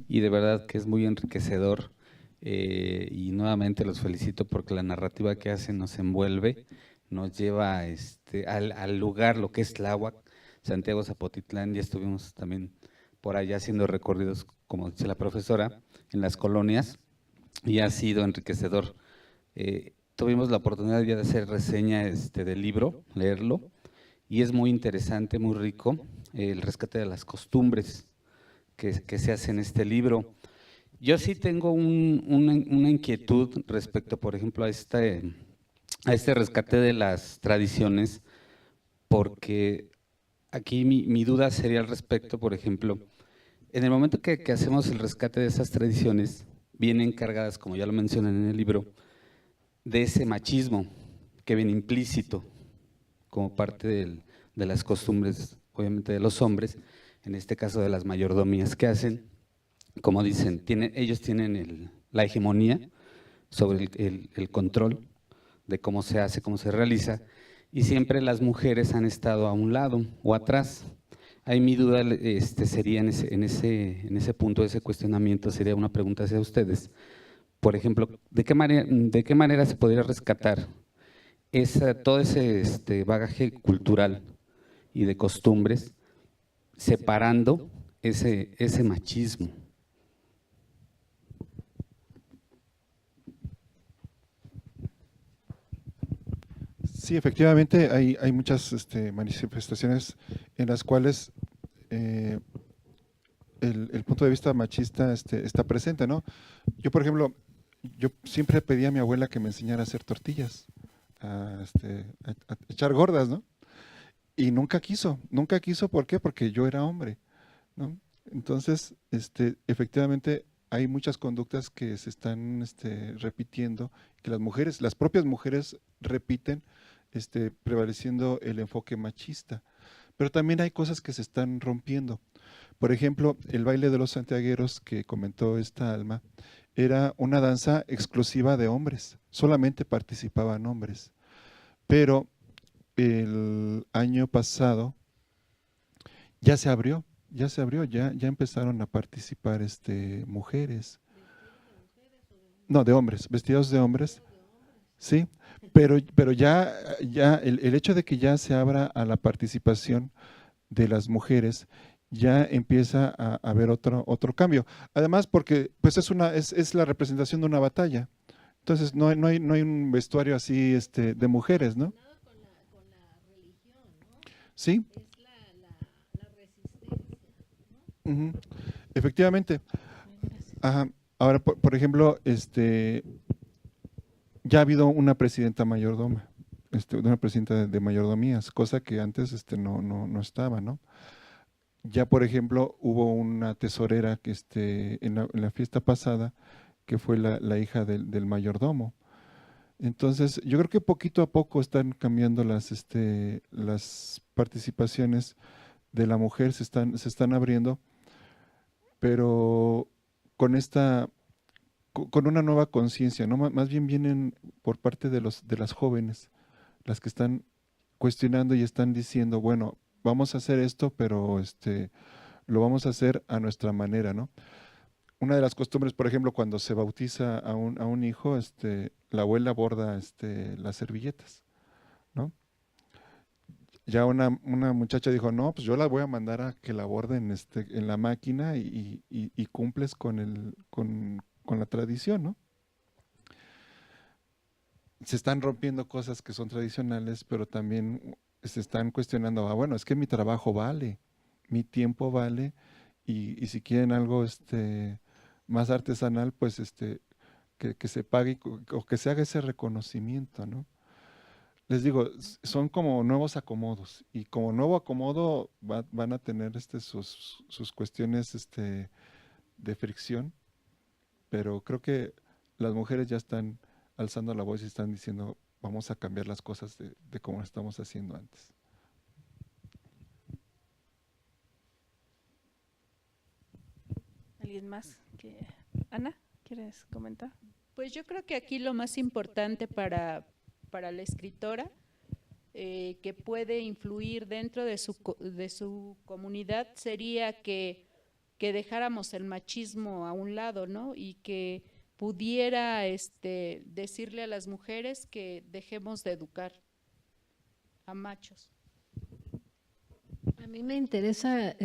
y de verdad que es muy enriquecedor. Y nuevamente los felicito porque la narrativa que hacen nos envuelve, nos lleva al lugar, lo que es Tláhuac, Santiago Zapotitlán. Ya estuvimos también por allá haciendo recorridos, como dice la profesora, en las colonias y ha sido enriquecedor. Tuvimos la oportunidad ya de hacer reseña del libro, leerlo, y es muy interesante, muy rico, el rescate de las costumbres que se hace en este libro. Yo sí tengo una inquietud respecto, por ejemplo, a este rescate de las tradiciones, porque aquí mi duda sería al respecto, por ejemplo, en el momento que hacemos el rescate de esas tradiciones, vienen cargadas, como ya lo mencionan en el libro, de ese machismo que viene implícito como parte de las costumbres, obviamente de los hombres, en este caso de las mayordomías que hacen. Como dicen, ellos tienen la hegemonía sobre el control de cómo se hace, cómo se realiza, y siempre las mujeres han estado a un lado o atrás. Ahí mi duda sería en ese punto, ese cuestionamiento, sería una pregunta hacia ustedes. Por ejemplo, ¿de qué manera se podría rescatar todo ese bagaje cultural y de costumbres, separando ese machismo? Sí, efectivamente hay muchas manifestaciones en las cuales el punto de vista machista está presente, ¿no? Yo, por ejemplo, yo siempre pedí a mi abuela que me enseñara a hacer tortillas, a echar gordas, ¿no? Y nunca quiso, ¿por qué? Porque yo era hombre, ¿no? Entonces, efectivamente, hay muchas conductas que se están repitiendo, que las propias mujeres repiten, prevaleciendo el enfoque machista. Pero también hay cosas que se están rompiendo. Por ejemplo, el baile de los santiagueros que comentó esta Alma, era una danza exclusiva de hombres, solamente participaban hombres. Pero el año pasado ya se abrió, ya empezaron a participar mujeres. No, de hombres, vestidos de hombres. Sí, pero ya el hecho de que ya se abra a la participación de las mujeres, ya empieza a haber otro cambio. Además, porque pues es la representación de una batalla. Entonces no hay un vestuario así de mujeres, ¿no? Sí. Ujú. Efectivamente. Ajá. Ahora, por ejemplo, ya ha habido una presidenta mayordoma, una presidenta de mayordomías, cosa que antes no estaba, ¿no? Ya, por ejemplo, hubo una tesorera que en la fiesta pasada, que fue la hija del mayordomo. Entonces, yo creo que poquito a poco están cambiando las participaciones de la mujer, se están abriendo, pero con con una nueva conciencia, ¿no? Más bien vienen por parte de las jóvenes, las que están cuestionando y están diciendo, bueno, vamos a hacer esto, pero lo vamos a hacer a nuestra manera, ¿no? Una de las costumbres, por ejemplo, cuando se bautiza a un hijo, la abuela borda las servilletas, ¿no? Ya una muchacha dijo, no, pues yo la voy a mandar a que la borden en la máquina y cumples con la tradición, ¿no? Se están rompiendo cosas que son tradicionales, pero también se están cuestionando, bueno, es que mi trabajo vale, mi tiempo vale, y si quieren algo más artesanal, pues que se pague o que se haga ese reconocimiento, ¿no? Les digo, son como nuevos acomodos, y como nuevo acomodo van a tener sus cuestiones de fricción, pero creo que las mujeres ya están alzando la voz y están diciendo, vamos a cambiar las cosas de como estamos haciendo antes. ¿Alguien más? Ana, ¿quieres comentar? Pues yo creo que aquí lo más importante para la escritora que puede influir dentro de su comunidad sería que dejáramos el machismo a un lado, ¿no? Y que pudiera decirle a las mujeres que dejemos de educar a machos. A mí me interesa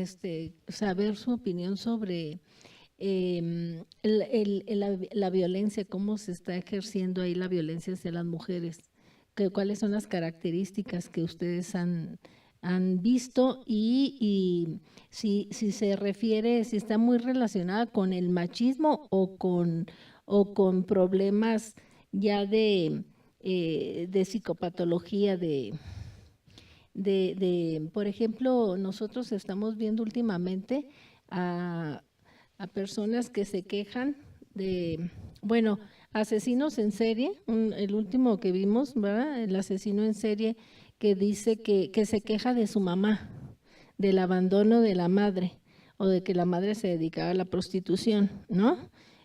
saber su opinión sobre la violencia, cómo se está ejerciendo ahí la violencia hacia las mujeres, cuáles son las características que ustedes han visto y si se refiere, si está muy relacionada con el machismo o con problemas ya de psicopatología, por ejemplo, nosotros estamos viendo últimamente a personas que se quejan de, bueno, asesinos en serie, el último que vimos, ¿verdad? El asesino en serie que dice que se queja de su mamá, del abandono de la madre o de que la madre se dedicaba a la prostitución, ¿no?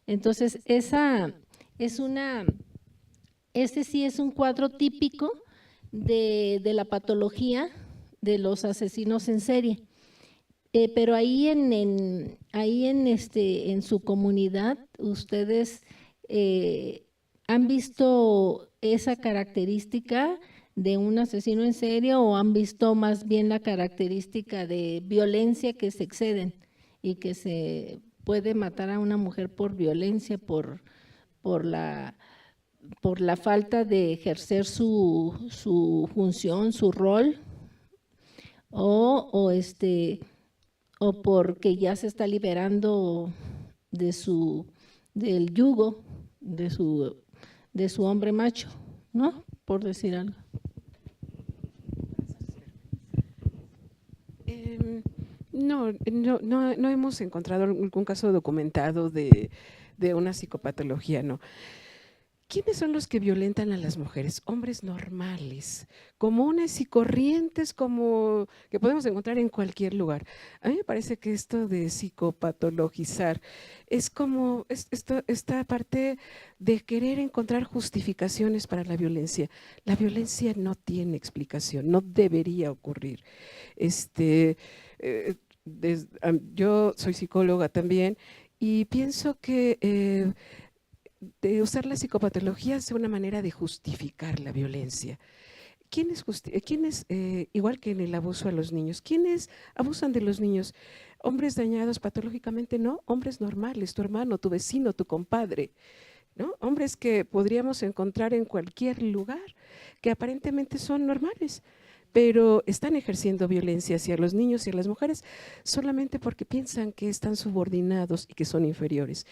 Entonces, ese sí es un cuadro típico de la patología de los asesinos en serie. Pero ahí en su comunidad, ustedes ¿han visto esa característica de un asesino en serie o han visto más bien la característica de violencia que se exceden y que se puede matar a una mujer por violencia, por la falta de ejercer su función, su rol, o porque ya se está liberando del yugo de su hombre macho, ¿no? por decir algo. No hemos encontrado algún caso documentado de una psicopatología, no. ¿Quiénes son los que violentan a las mujeres? Hombres normales, comunes y corrientes, como que podemos encontrar en cualquier lugar. A mí me parece que esto de psicopatologizar es como esta parte de querer encontrar justificaciones para la violencia. La violencia no tiene explicación, no debería ocurrir. Yo soy psicóloga también y pienso que de usar la psicopatología es una manera de justificar la violencia. ¿Quiénes, igual que en el abuso a los niños, quiénes abusan de los niños? ¿Hombres dañados patológicamente? No, hombres normales, tu hermano, tu vecino, tu compadre, ¿no? Hombres que podríamos encontrar en cualquier lugar, que aparentemente son normales, pero están ejerciendo violencia hacia los niños y a las mujeres solamente porque piensan que están subordinados y que son inferiores.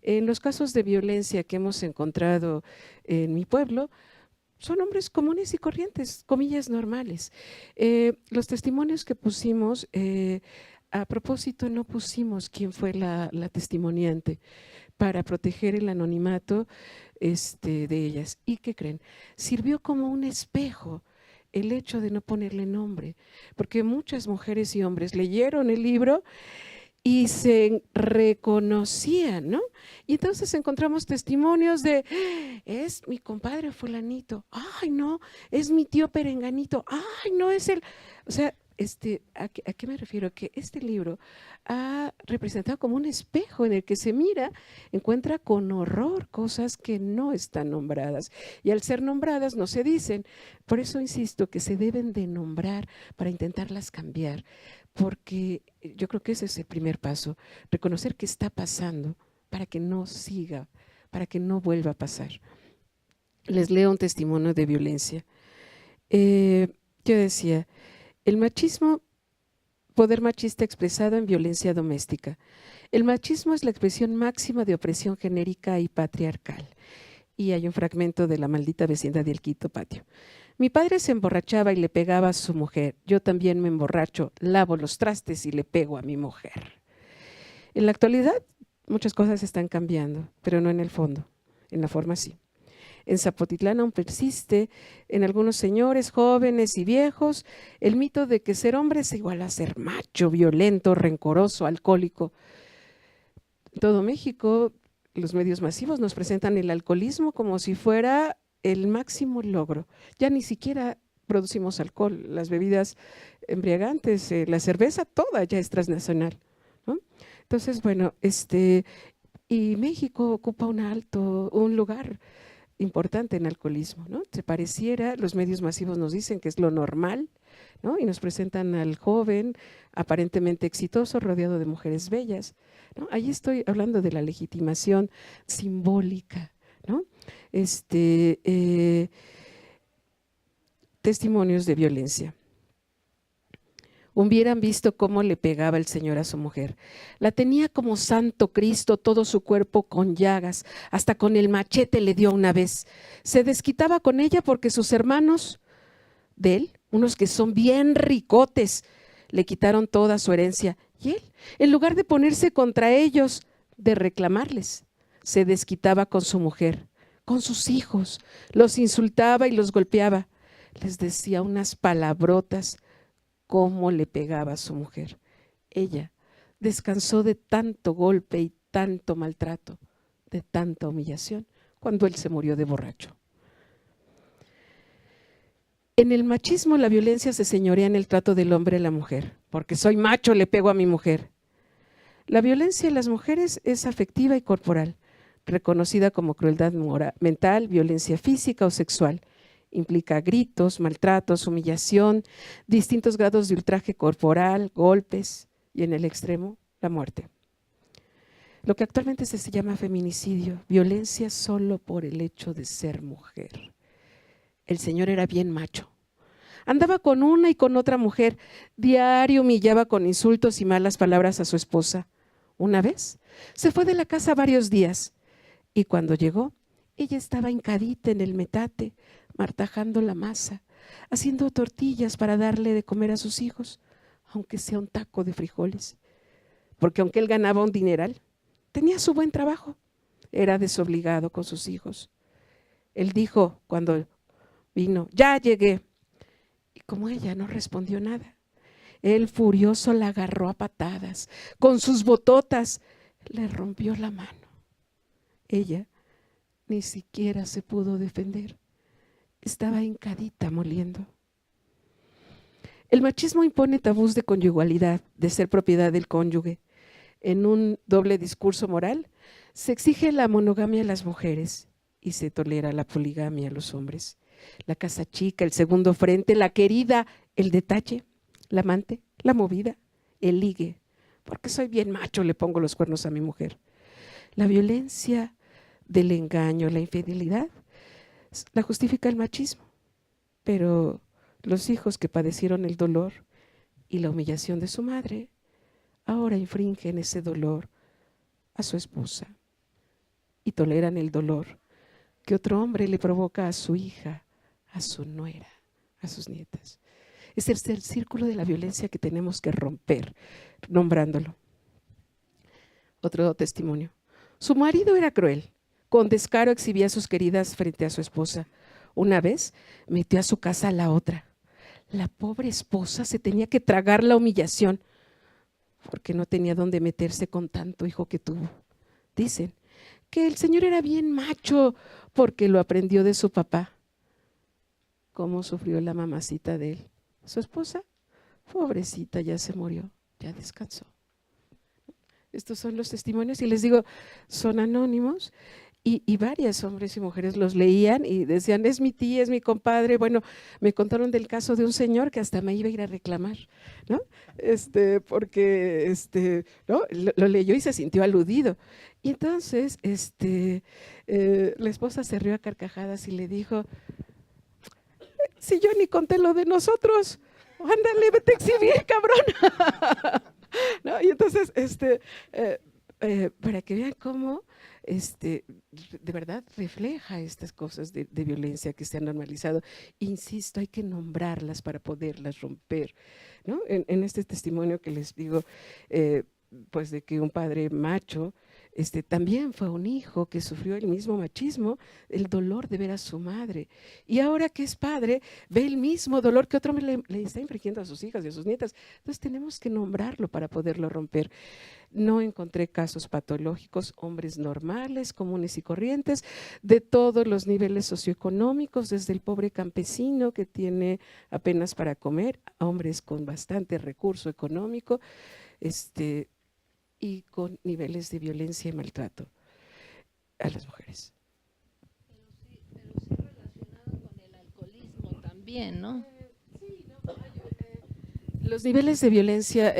En los casos de violencia que hemos encontrado en mi pueblo, son hombres comunes y corrientes, comillas normales. Los testimonios que pusimos, a propósito no pusimos quién fue la testimoniante para proteger el anonimato de ellas. ¿Y qué creen? Sirvió como un espejo el hecho de no ponerle nombre, porque muchas mujeres y hombres leyeron el libro y se reconocían, ¿no? Y entonces encontramos testimonios de, es mi compadre fulanito, ay no, es mi tío perenganito, ay no, es él. O sea, ¿a qué me refiero? Que este libro ha representado como un espejo en el que se mira, encuentra con horror cosas que no están nombradas. Y al ser nombradas no se dicen. Por eso insisto que se deben de nombrar para intentarlas cambiar. Porque yo creo que ese es el primer paso, reconocer qué está pasando para que no siga, para que no vuelva a pasar. Les leo un testimonio de violencia. Yo decía, el machismo, poder machista expresado en violencia doméstica. El machismo es la expresión máxima de opresión genérica y patriarcal. Y hay un fragmento de La maldita vecindad del Quito Patio. Mi padre se emborrachaba y le pegaba a su mujer. Yo también me emborracho, lavo los trastes y le pego a mi mujer. En la actualidad, muchas cosas están cambiando, pero no en el fondo, en la forma sí. En Zapotitlán aún persiste, en algunos señores, jóvenes y viejos, el mito de que ser hombre es igual a ser macho, violento, rencoroso, alcohólico. En todo México, los medios masivos nos presentan el alcoholismo como si fuera el máximo logro. Ya ni siquiera producimos alcohol, las bebidas embriagantes, la cerveza, toda ya es transnacional, ¿no? Entonces, bueno, y México ocupa un lugar importante en alcoholismo, ¿no? Se pareciera, los medios masivos nos dicen que es lo normal, ¿no? Y nos presentan al joven aparentemente exitoso, rodeado de mujeres bellas, ¿no? Ahí estoy hablando de la legitimación simbólica, ¿no? Testimonios de violencia. Hubieran visto cómo le pegaba el Señor a su mujer. La tenía como santo Cristo, todo su cuerpo con llagas, hasta con el machete le dio una vez. Se desquitaba con ella porque sus hermanos de él, unos que son bien ricotes, le quitaron toda su herencia. Y él, en lugar de ponerse contra ellos, de reclamarles, se desquitaba con su mujer, con sus hijos, los insultaba y los golpeaba. Les decía unas palabrotas, cómo le pegaba a su mujer. Ella descansó de tanto golpe y tanto maltrato, de tanta humillación, cuando él se murió de borracho. En el machismo la violencia se señorea en el trato del hombre a la mujer, porque soy macho, le pego a mi mujer. La violencia en las mujeres es afectiva y corporal, reconocida como crueldad mental, violencia física o sexual. Implica gritos, maltratos, humillación, distintos grados de ultraje corporal, golpes y en el extremo, la muerte. Lo que actualmente se llama feminicidio, violencia solo por el hecho de ser mujer. El señor era bien macho. Andaba con una y con otra mujer, diario humillaba con insultos y malas palabras a su esposa. Una vez se fue de la casa varios días y cuando llegó, ella estaba hincadita en el metate, martajando la masa, haciendo tortillas para darle de comer a sus hijos, aunque sea un taco de frijoles. Porque aunque él ganaba un dineral, tenía su buen trabajo, era desobligado con sus hijos. Él dijo cuando vino, ya llegué. Y como ella no respondió nada, él furioso la agarró a patadas, con sus bototas le rompió la mano. Ella ni siquiera se pudo defender, estaba hincadita moliendo. El machismo impone tabús de conyugalidad, de ser propiedad del cónyuge. En un doble discurso moral, se exige la monogamia a las mujeres y se tolera la poligamia a los hombres. La casa chica, el segundo frente, la querida, el detalle, la amante, la movida, el ligue. Porque soy bien macho, le pongo los cuernos a mi mujer. La violencia del engaño, la infidelidad, la justifica el machismo. Pero los hijos que padecieron el dolor y la humillación de su madre, ahora infringen ese dolor a su esposa y toleran el dolor que otro hombre le provoca a su hija, a su nuera, a sus nietas. Es el círculo de la violencia que tenemos que romper, nombrándolo. Otro testimonio. Su marido era cruel, con descaro exhibía a sus queridas frente a su esposa. Una vez metió a su casa a la otra. La pobre esposa se tenía que tragar la humillación porque no tenía dónde meterse con tanto hijo que tuvo. Dicen que el señor era bien macho porque lo aprendió de su papá. ¿Cómo sufrió la mamacita de él? Su esposa, pobrecita, ya se murió, ya descansó. Estos son los testimonios y les digo, son anónimos y varios hombres y mujeres los leían y decían, es mi tía, es mi compadre. Bueno, me contaron del caso de un señor que hasta me iba a ir a reclamar, ¿no? Porque ¿no? Lo leyó y se sintió aludido. Y entonces la esposa se rió a carcajadas y le dijo, si yo ni conté lo de nosotros, ándale, vete a exhibir, cabrón. ¿No? Y entonces, para que vean cómo de verdad refleja estas cosas de violencia que se han normalizado. Insisto, hay que nombrarlas para poderlas romper, ¿no? En este testimonio que les digo, pues de que un padre macho también fue un hijo que sufrió el mismo machismo, el dolor de ver a su madre. Y ahora que es padre, ve el mismo dolor que otro hombre le está infligiendo a sus hijas y a sus nietas. Entonces tenemos que nombrarlo para poderlo romper. No encontré casos patológicos, hombres normales, comunes y corrientes, de todos los niveles socioeconómicos, desde el pobre campesino que tiene apenas para comer, a hombres con bastante recurso económico, y con niveles de violencia y maltrato a las mujeres. Pero sí relacionado con el alcoholismo también, ¿no? Sí, los niveles de violencia,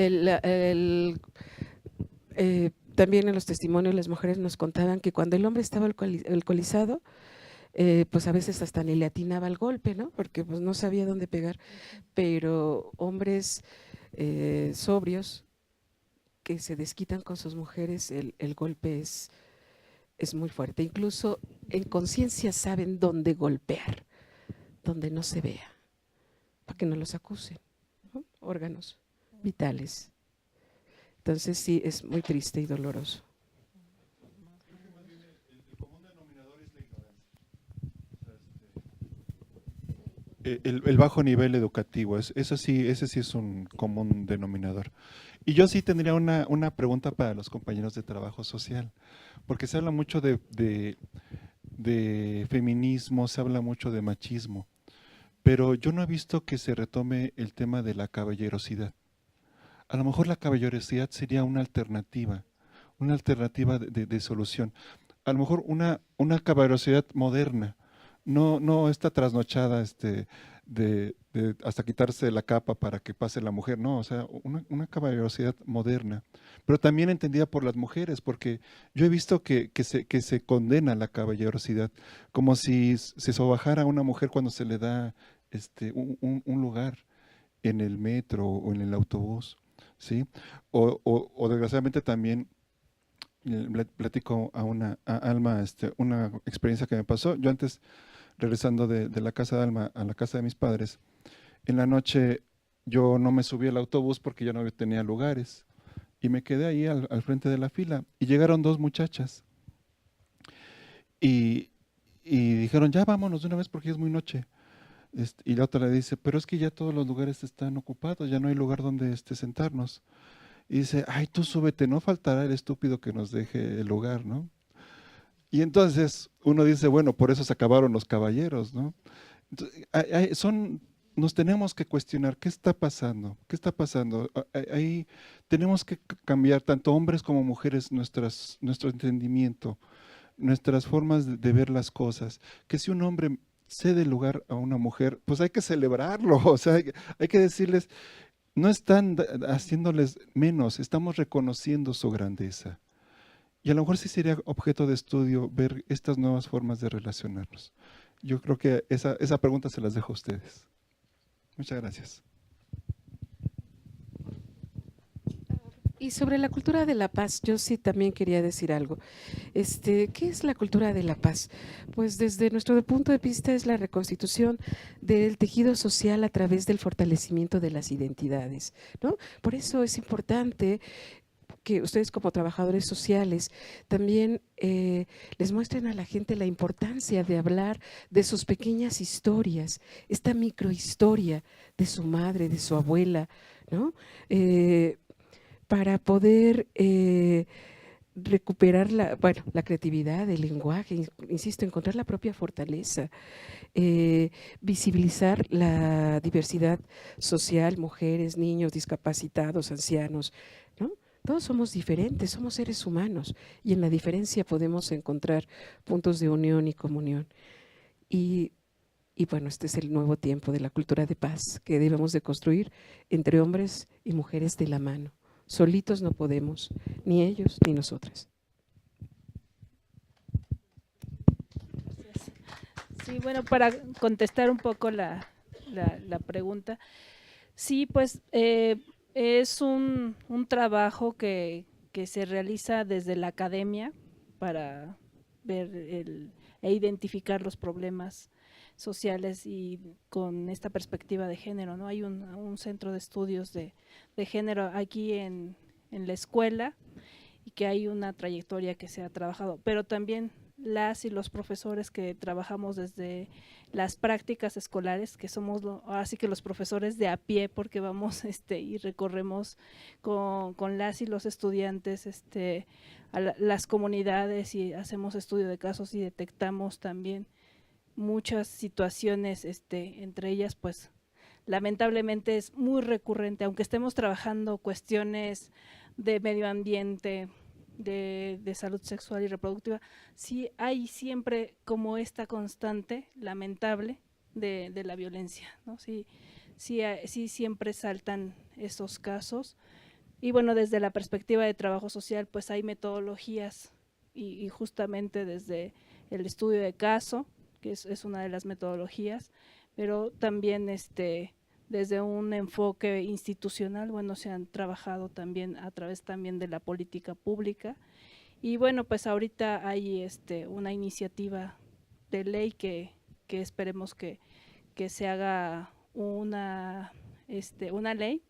también en los testimonios las mujeres nos contaban que cuando el hombre estaba alcoholizado, pues a veces hasta ni le atinaba el golpe, ¿no? Porque pues no sabía dónde pegar, pero hombres sobrios que se desquitan con sus mujeres, el golpe es muy fuerte. Incluso en conciencia saben dónde golpear, donde no se vea, para que no los acusen, ¿no? Órganos vitales. Entonces sí, es muy triste y doloroso. El común denominador es la ignorancia. El bajo nivel educativo, ese sí es un común denominador. Y yo sí tendría una pregunta para los compañeros de trabajo social, porque se habla mucho de feminismo, se habla mucho de machismo, pero yo no he visto que se retome el tema de la caballerosidad. A lo mejor la caballerosidad sería una alternativa de solución. A lo mejor una caballerosidad moderna, no esta trasnochada de hasta quitarse la capa para que pase la mujer, no, o sea, una caballerosidad moderna, pero también entendida por las mujeres, porque yo he visto que se condena la caballerosidad, como si se sobajara a una mujer cuando se le da un lugar en el metro o en el autobús, ¿sí? O desgraciadamente también le platico a Alma una experiencia que me pasó. Yo antes regresando de la casa de Alma a la casa de mis padres, en la noche yo no me subí al autobús porque ya no tenía lugares y me quedé ahí al frente de la fila y llegaron 2 muchachas y dijeron, ya vámonos de una vez porque ya es muy noche. Y la otra le dice, pero es que ya todos los lugares están ocupados, ya no hay lugar donde sentarnos. Y dice, ay, tú súbete, no faltará el estúpido que nos deje el lugar, ¿no? Y entonces uno dice, bueno, por eso se acabaron los caballeros, ¿no? Entonces, nos tenemos que cuestionar, ¿qué está pasando? ¿Qué está pasando? Ahí tenemos que cambiar, tanto hombres como mujeres, nuestro entendimiento, nuestras formas de ver las cosas. Que si un hombre cede lugar a una mujer, pues hay que celebrarlo, o sea, hay que decirles, no están haciéndoles menos, estamos reconociendo su grandeza. Y a lo mejor sí sería objeto de estudio ver estas nuevas formas de relacionarnos. Yo creo que esa pregunta se las dejo a ustedes. Muchas gracias. Y sobre la cultura de la paz, yo sí también quería decir algo. ¿Qué es la cultura de la paz? Pues desde nuestro punto de vista es la reconstitución del tejido social a través del fortalecimiento de las identidades, ¿no? Por eso es importante que ustedes como trabajadores sociales también les muestren a la gente la importancia de hablar de sus pequeñas historias, esta microhistoria de su madre, de su abuela, ¿no? Para poder recuperar la creatividad, el lenguaje, insisto, encontrar la propia fortaleza, visibilizar la diversidad social, mujeres, niños, discapacitados, ancianos, ¿no? Todos somos diferentes, somos seres humanos y en la diferencia podemos encontrar puntos de unión y comunión. Y bueno, este es el nuevo tiempo de la cultura de paz que debemos de construir entre hombres y mujeres de la mano. Solitos no podemos, ni ellos ni nosotras. Sí, bueno, para contestar un poco la pregunta, sí, pues es un trabajo que se realiza desde la academia para ver e identificar los problemas sociales y con esta perspectiva de género, ¿no? Hay un centro de estudios de género aquí en la escuela y que hay una trayectoria que se ha trabajado, pero también las y los profesores que trabajamos desde las prácticas escolares, que somos así que los profesores de a pie, porque vamos y recorremos con las y los estudiantes a las comunidades y hacemos estudio de casos y detectamos también muchas situaciones, entre ellas pues lamentablemente es muy recurrente, aunque estemos trabajando cuestiones de medio ambiente, de salud sexual y reproductiva, sí hay siempre como esta constante lamentable de la violencia, ¿no? Sí siempre saltan esos casos y bueno, desde la perspectiva de trabajo social pues hay metodologías y justamente desde el estudio de caso, que es una de las metodologías, pero también desde un enfoque institucional, bueno, se han trabajado también a través también de la política pública y bueno, pues ahorita hay una iniciativa de ley que esperemos que se haga una ley,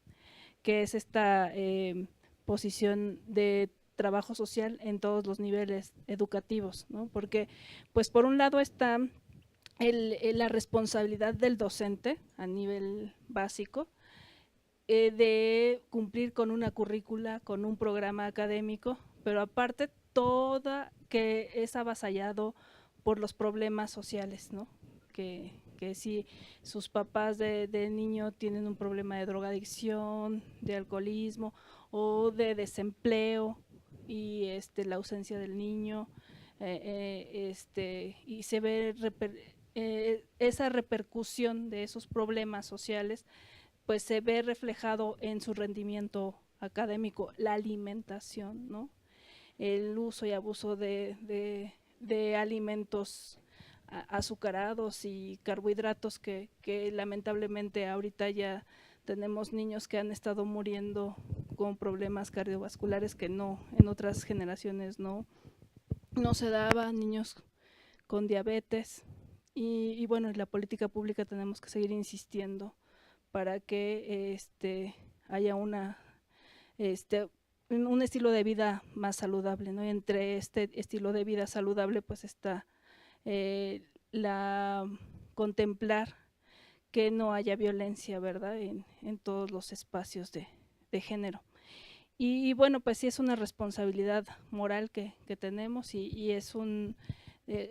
que es esta posición de trabajo social en todos los niveles educativos, ¿no? Porque pues por un lado está la responsabilidad del docente a nivel básico de cumplir con una currícula, con un programa académico, pero aparte toda que es avasallado por los problemas sociales, ¿no? Que si sus papás de niño tienen un problema de drogadicción, de alcoholismo o de desempleo y la ausencia del niño, y se ve esa repercusión de esos problemas sociales, pues se ve reflejado en su rendimiento académico, la alimentación, ¿no? El uso y abuso de alimentos azucarados y carbohidratos que lamentablemente ahorita ya tenemos niños que han estado muriendo con problemas cardiovasculares que no, en otras generaciones no se daba, niños con diabetes y bueno, en la política pública tenemos que seguir insistiendo para que haya un estilo de vida más saludable, ¿no? Y entre este estilo de vida saludable pues está contemplar que no haya violencia, ¿verdad? En todos los espacios de género. Y bueno, pues sí es una responsabilidad moral que tenemos y es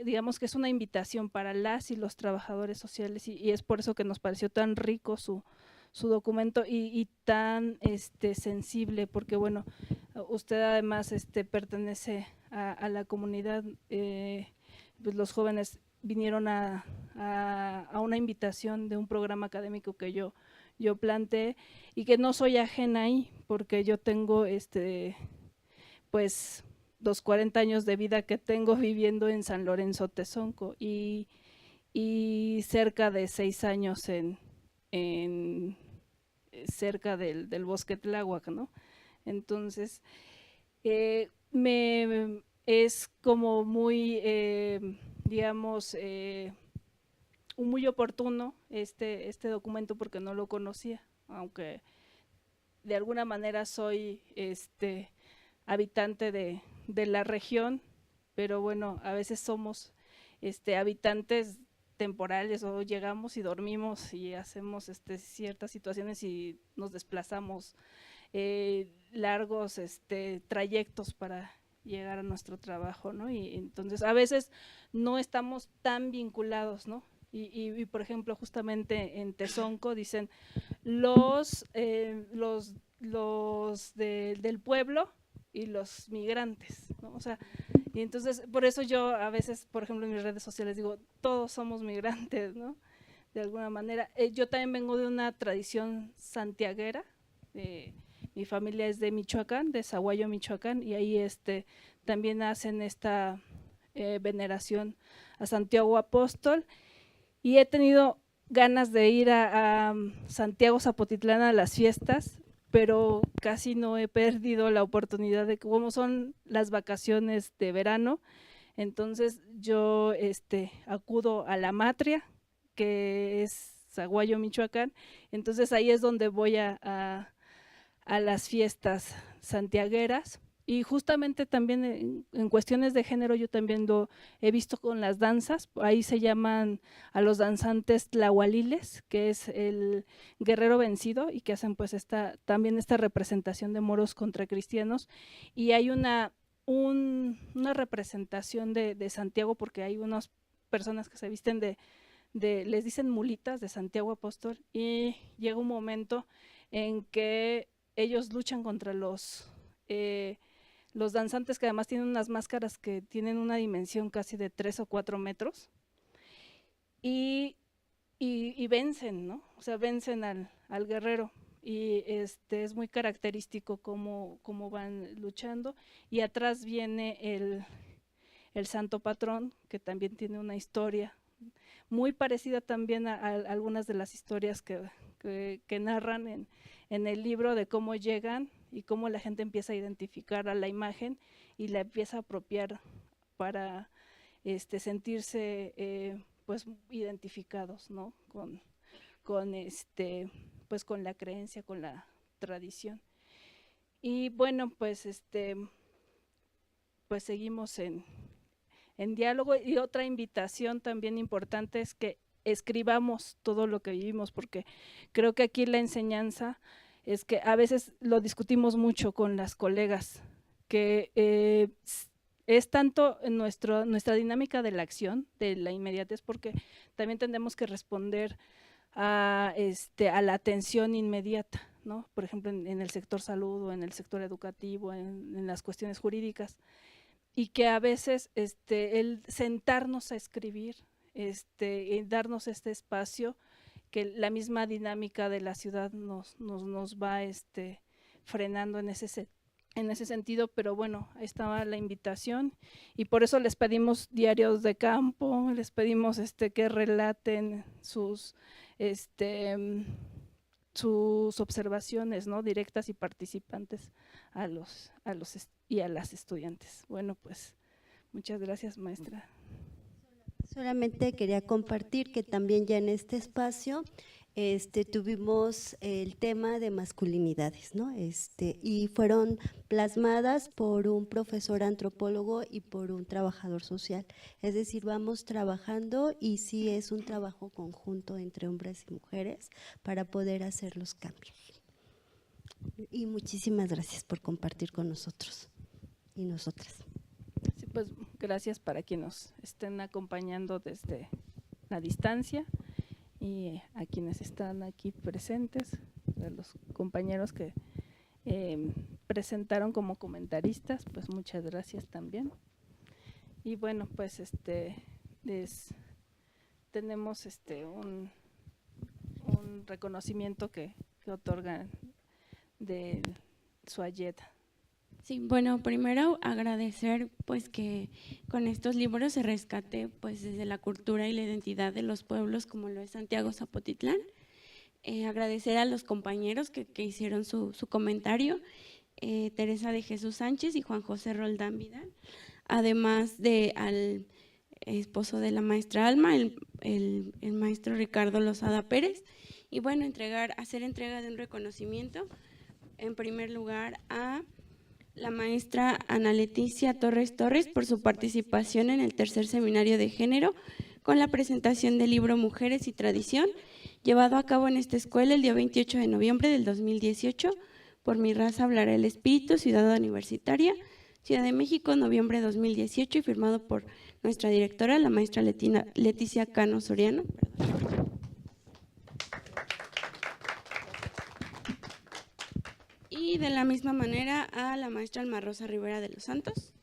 digamos que es una invitación para las y los trabajadores sociales y es por eso que nos pareció tan rico su documento y tan sensible, porque bueno, usted además pertenece a la comunidad, pues los jóvenes vinieron a una invitación de un programa académico que yo planteé y que no soy ajena ahí, porque yo tengo pues los 40 años de vida que tengo viviendo en San Lorenzo Tezonco y cerca de 6 años cerca del bosque Tláhuac, ¿no? Entonces, es como muy, digamos, muy oportuno este documento porque no lo conocía, aunque de alguna manera soy habitante de la región, pero bueno, a veces somos habitantes temporales o llegamos y dormimos y hacemos ciertas situaciones y nos desplazamos largos trayectos para llegar a nuestro trabajo, ¿no? Y entonces a veces no estamos tan vinculados, ¿no? Y por ejemplo, justamente en Tezonco dicen los del pueblo y los migrantes, ¿no? O sea, y entonces por eso yo a veces, por ejemplo, en mis redes sociales digo, todos somos migrantes, ¿no? De alguna manera. Yo también vengo de una tradición santiaguera, mi familia es de Michoacán, de Zaguayo, Michoacán, y ahí también hacen esta veneración a Santiago Apóstol, y he tenido ganas de ir a Santiago Zapotitlán a las fiestas, pero casi no he perdido la oportunidad de cómo son las vacaciones de verano. Entonces yo acudo a la Matria, que es Zaguayo, Michoacán. Entonces ahí es donde voy a las fiestas santiagueras. Y justamente también en cuestiones de género yo también lo he visto con las danzas, ahí se llaman a los danzantes tlahualiles, que es el guerrero vencido y que hacen pues también esta representación de moros contra cristianos, y hay una representación de Santiago, porque hay unas personas que se visten les dicen mulitas de Santiago Apóstol, y llega un momento en que ellos luchan contra los danzantes, que además tienen unas máscaras que tienen una dimensión casi de 3 o 4 metros, y vencen, ¿no? O sea, vencen al guerrero, y es muy característico cómo van luchando, y atrás viene el santo patrón, que también tiene una historia muy parecida también a algunas de las historias que narran en el libro, de cómo llegan y cómo la gente empieza a identificar a la imagen y la empieza a apropiar para sentirse pues identificados, ¿no? Con pues con la creencia, con la tradición. Y bueno, pues pues seguimos en diálogo, y otra invitación también importante es que escribamos todo lo que vivimos, porque creo que aquí la enseñanza es que a veces lo discutimos mucho con las colegas, que es tanto nuestra dinámica de la acción, de la inmediatez, porque también tenemos que responder a la atención inmediata, ¿no? Por ejemplo, en el sector salud o en el sector educativo, en las cuestiones jurídicas, y que a veces el sentarnos a escribir, y darnos este espacio, que la misma dinámica de la ciudad nos va frenando en ese sentido, pero bueno, ahí estaba la invitación, y por eso les pedimos diarios de campo, les pedimos que relaten sus observaciones, ¿no? Directas y participantes a las estudiantes. Bueno, pues muchas gracias, maestra. Solamente quería compartir que también ya en este espacio tuvimos el tema de masculinidades, ¿no? Y fueron plasmadas por un profesor antropólogo y por un trabajador social. Es decir, vamos trabajando y sí es un trabajo conjunto entre hombres y mujeres para poder hacer los cambios. Y muchísimas gracias por compartir con nosotros y nosotras. Sí, pues gracias para quienes nos estén acompañando desde la distancia y a quienes están aquí presentes, a los compañeros que presentaron como comentaristas, pues muchas gracias también. Y bueno, pues tenemos un reconocimiento que otorgan de Suayed. Sí, bueno, primero agradecer pues que con estos libros se rescate pues desde la cultura y la identidad de los pueblos como lo es Santiago Zapotitlán. Agradecer a los compañeros que hicieron su comentario, Teresa de Jesús Sánchez y Juan José Roldán Vidal, además de al esposo de la maestra Alma, el maestro Ricardo Lozada Pérez, y bueno, hacer entrega de un reconocimiento, en primer lugar a la maestra Ana Leticia Torres por su participación en el tercer seminario de género con la presentación del libro Mujeres y Tradición, llevado a cabo en esta escuela el día 28 de noviembre del 2018, por Mi Raza Hablará el Espíritu, Ciudad Universitaria, Ciudad de México, noviembre de 2018, y firmado por nuestra directora, la maestra Leticia Cano Soriano. Y de la misma manera a la maestra Alma Rosa Rivera de los Santos.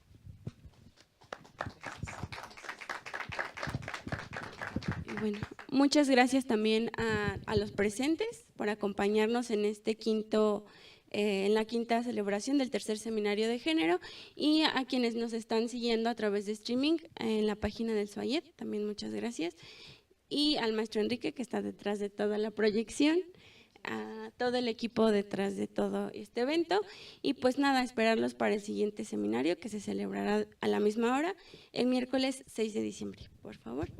Y bueno, muchas gracias también a los presentes por acompañarnos en en la quinta celebración del tercer seminario de género, y a quienes nos están siguiendo a través de streaming en la página del Suayed, también muchas gracias. Y al maestro Enrique, que está detrás de toda la proyección, a todo el equipo detrás de todo este evento, y pues nada, esperarlos para el siguiente seminario que se celebrará a la misma hora el miércoles 6 de diciembre, por favor.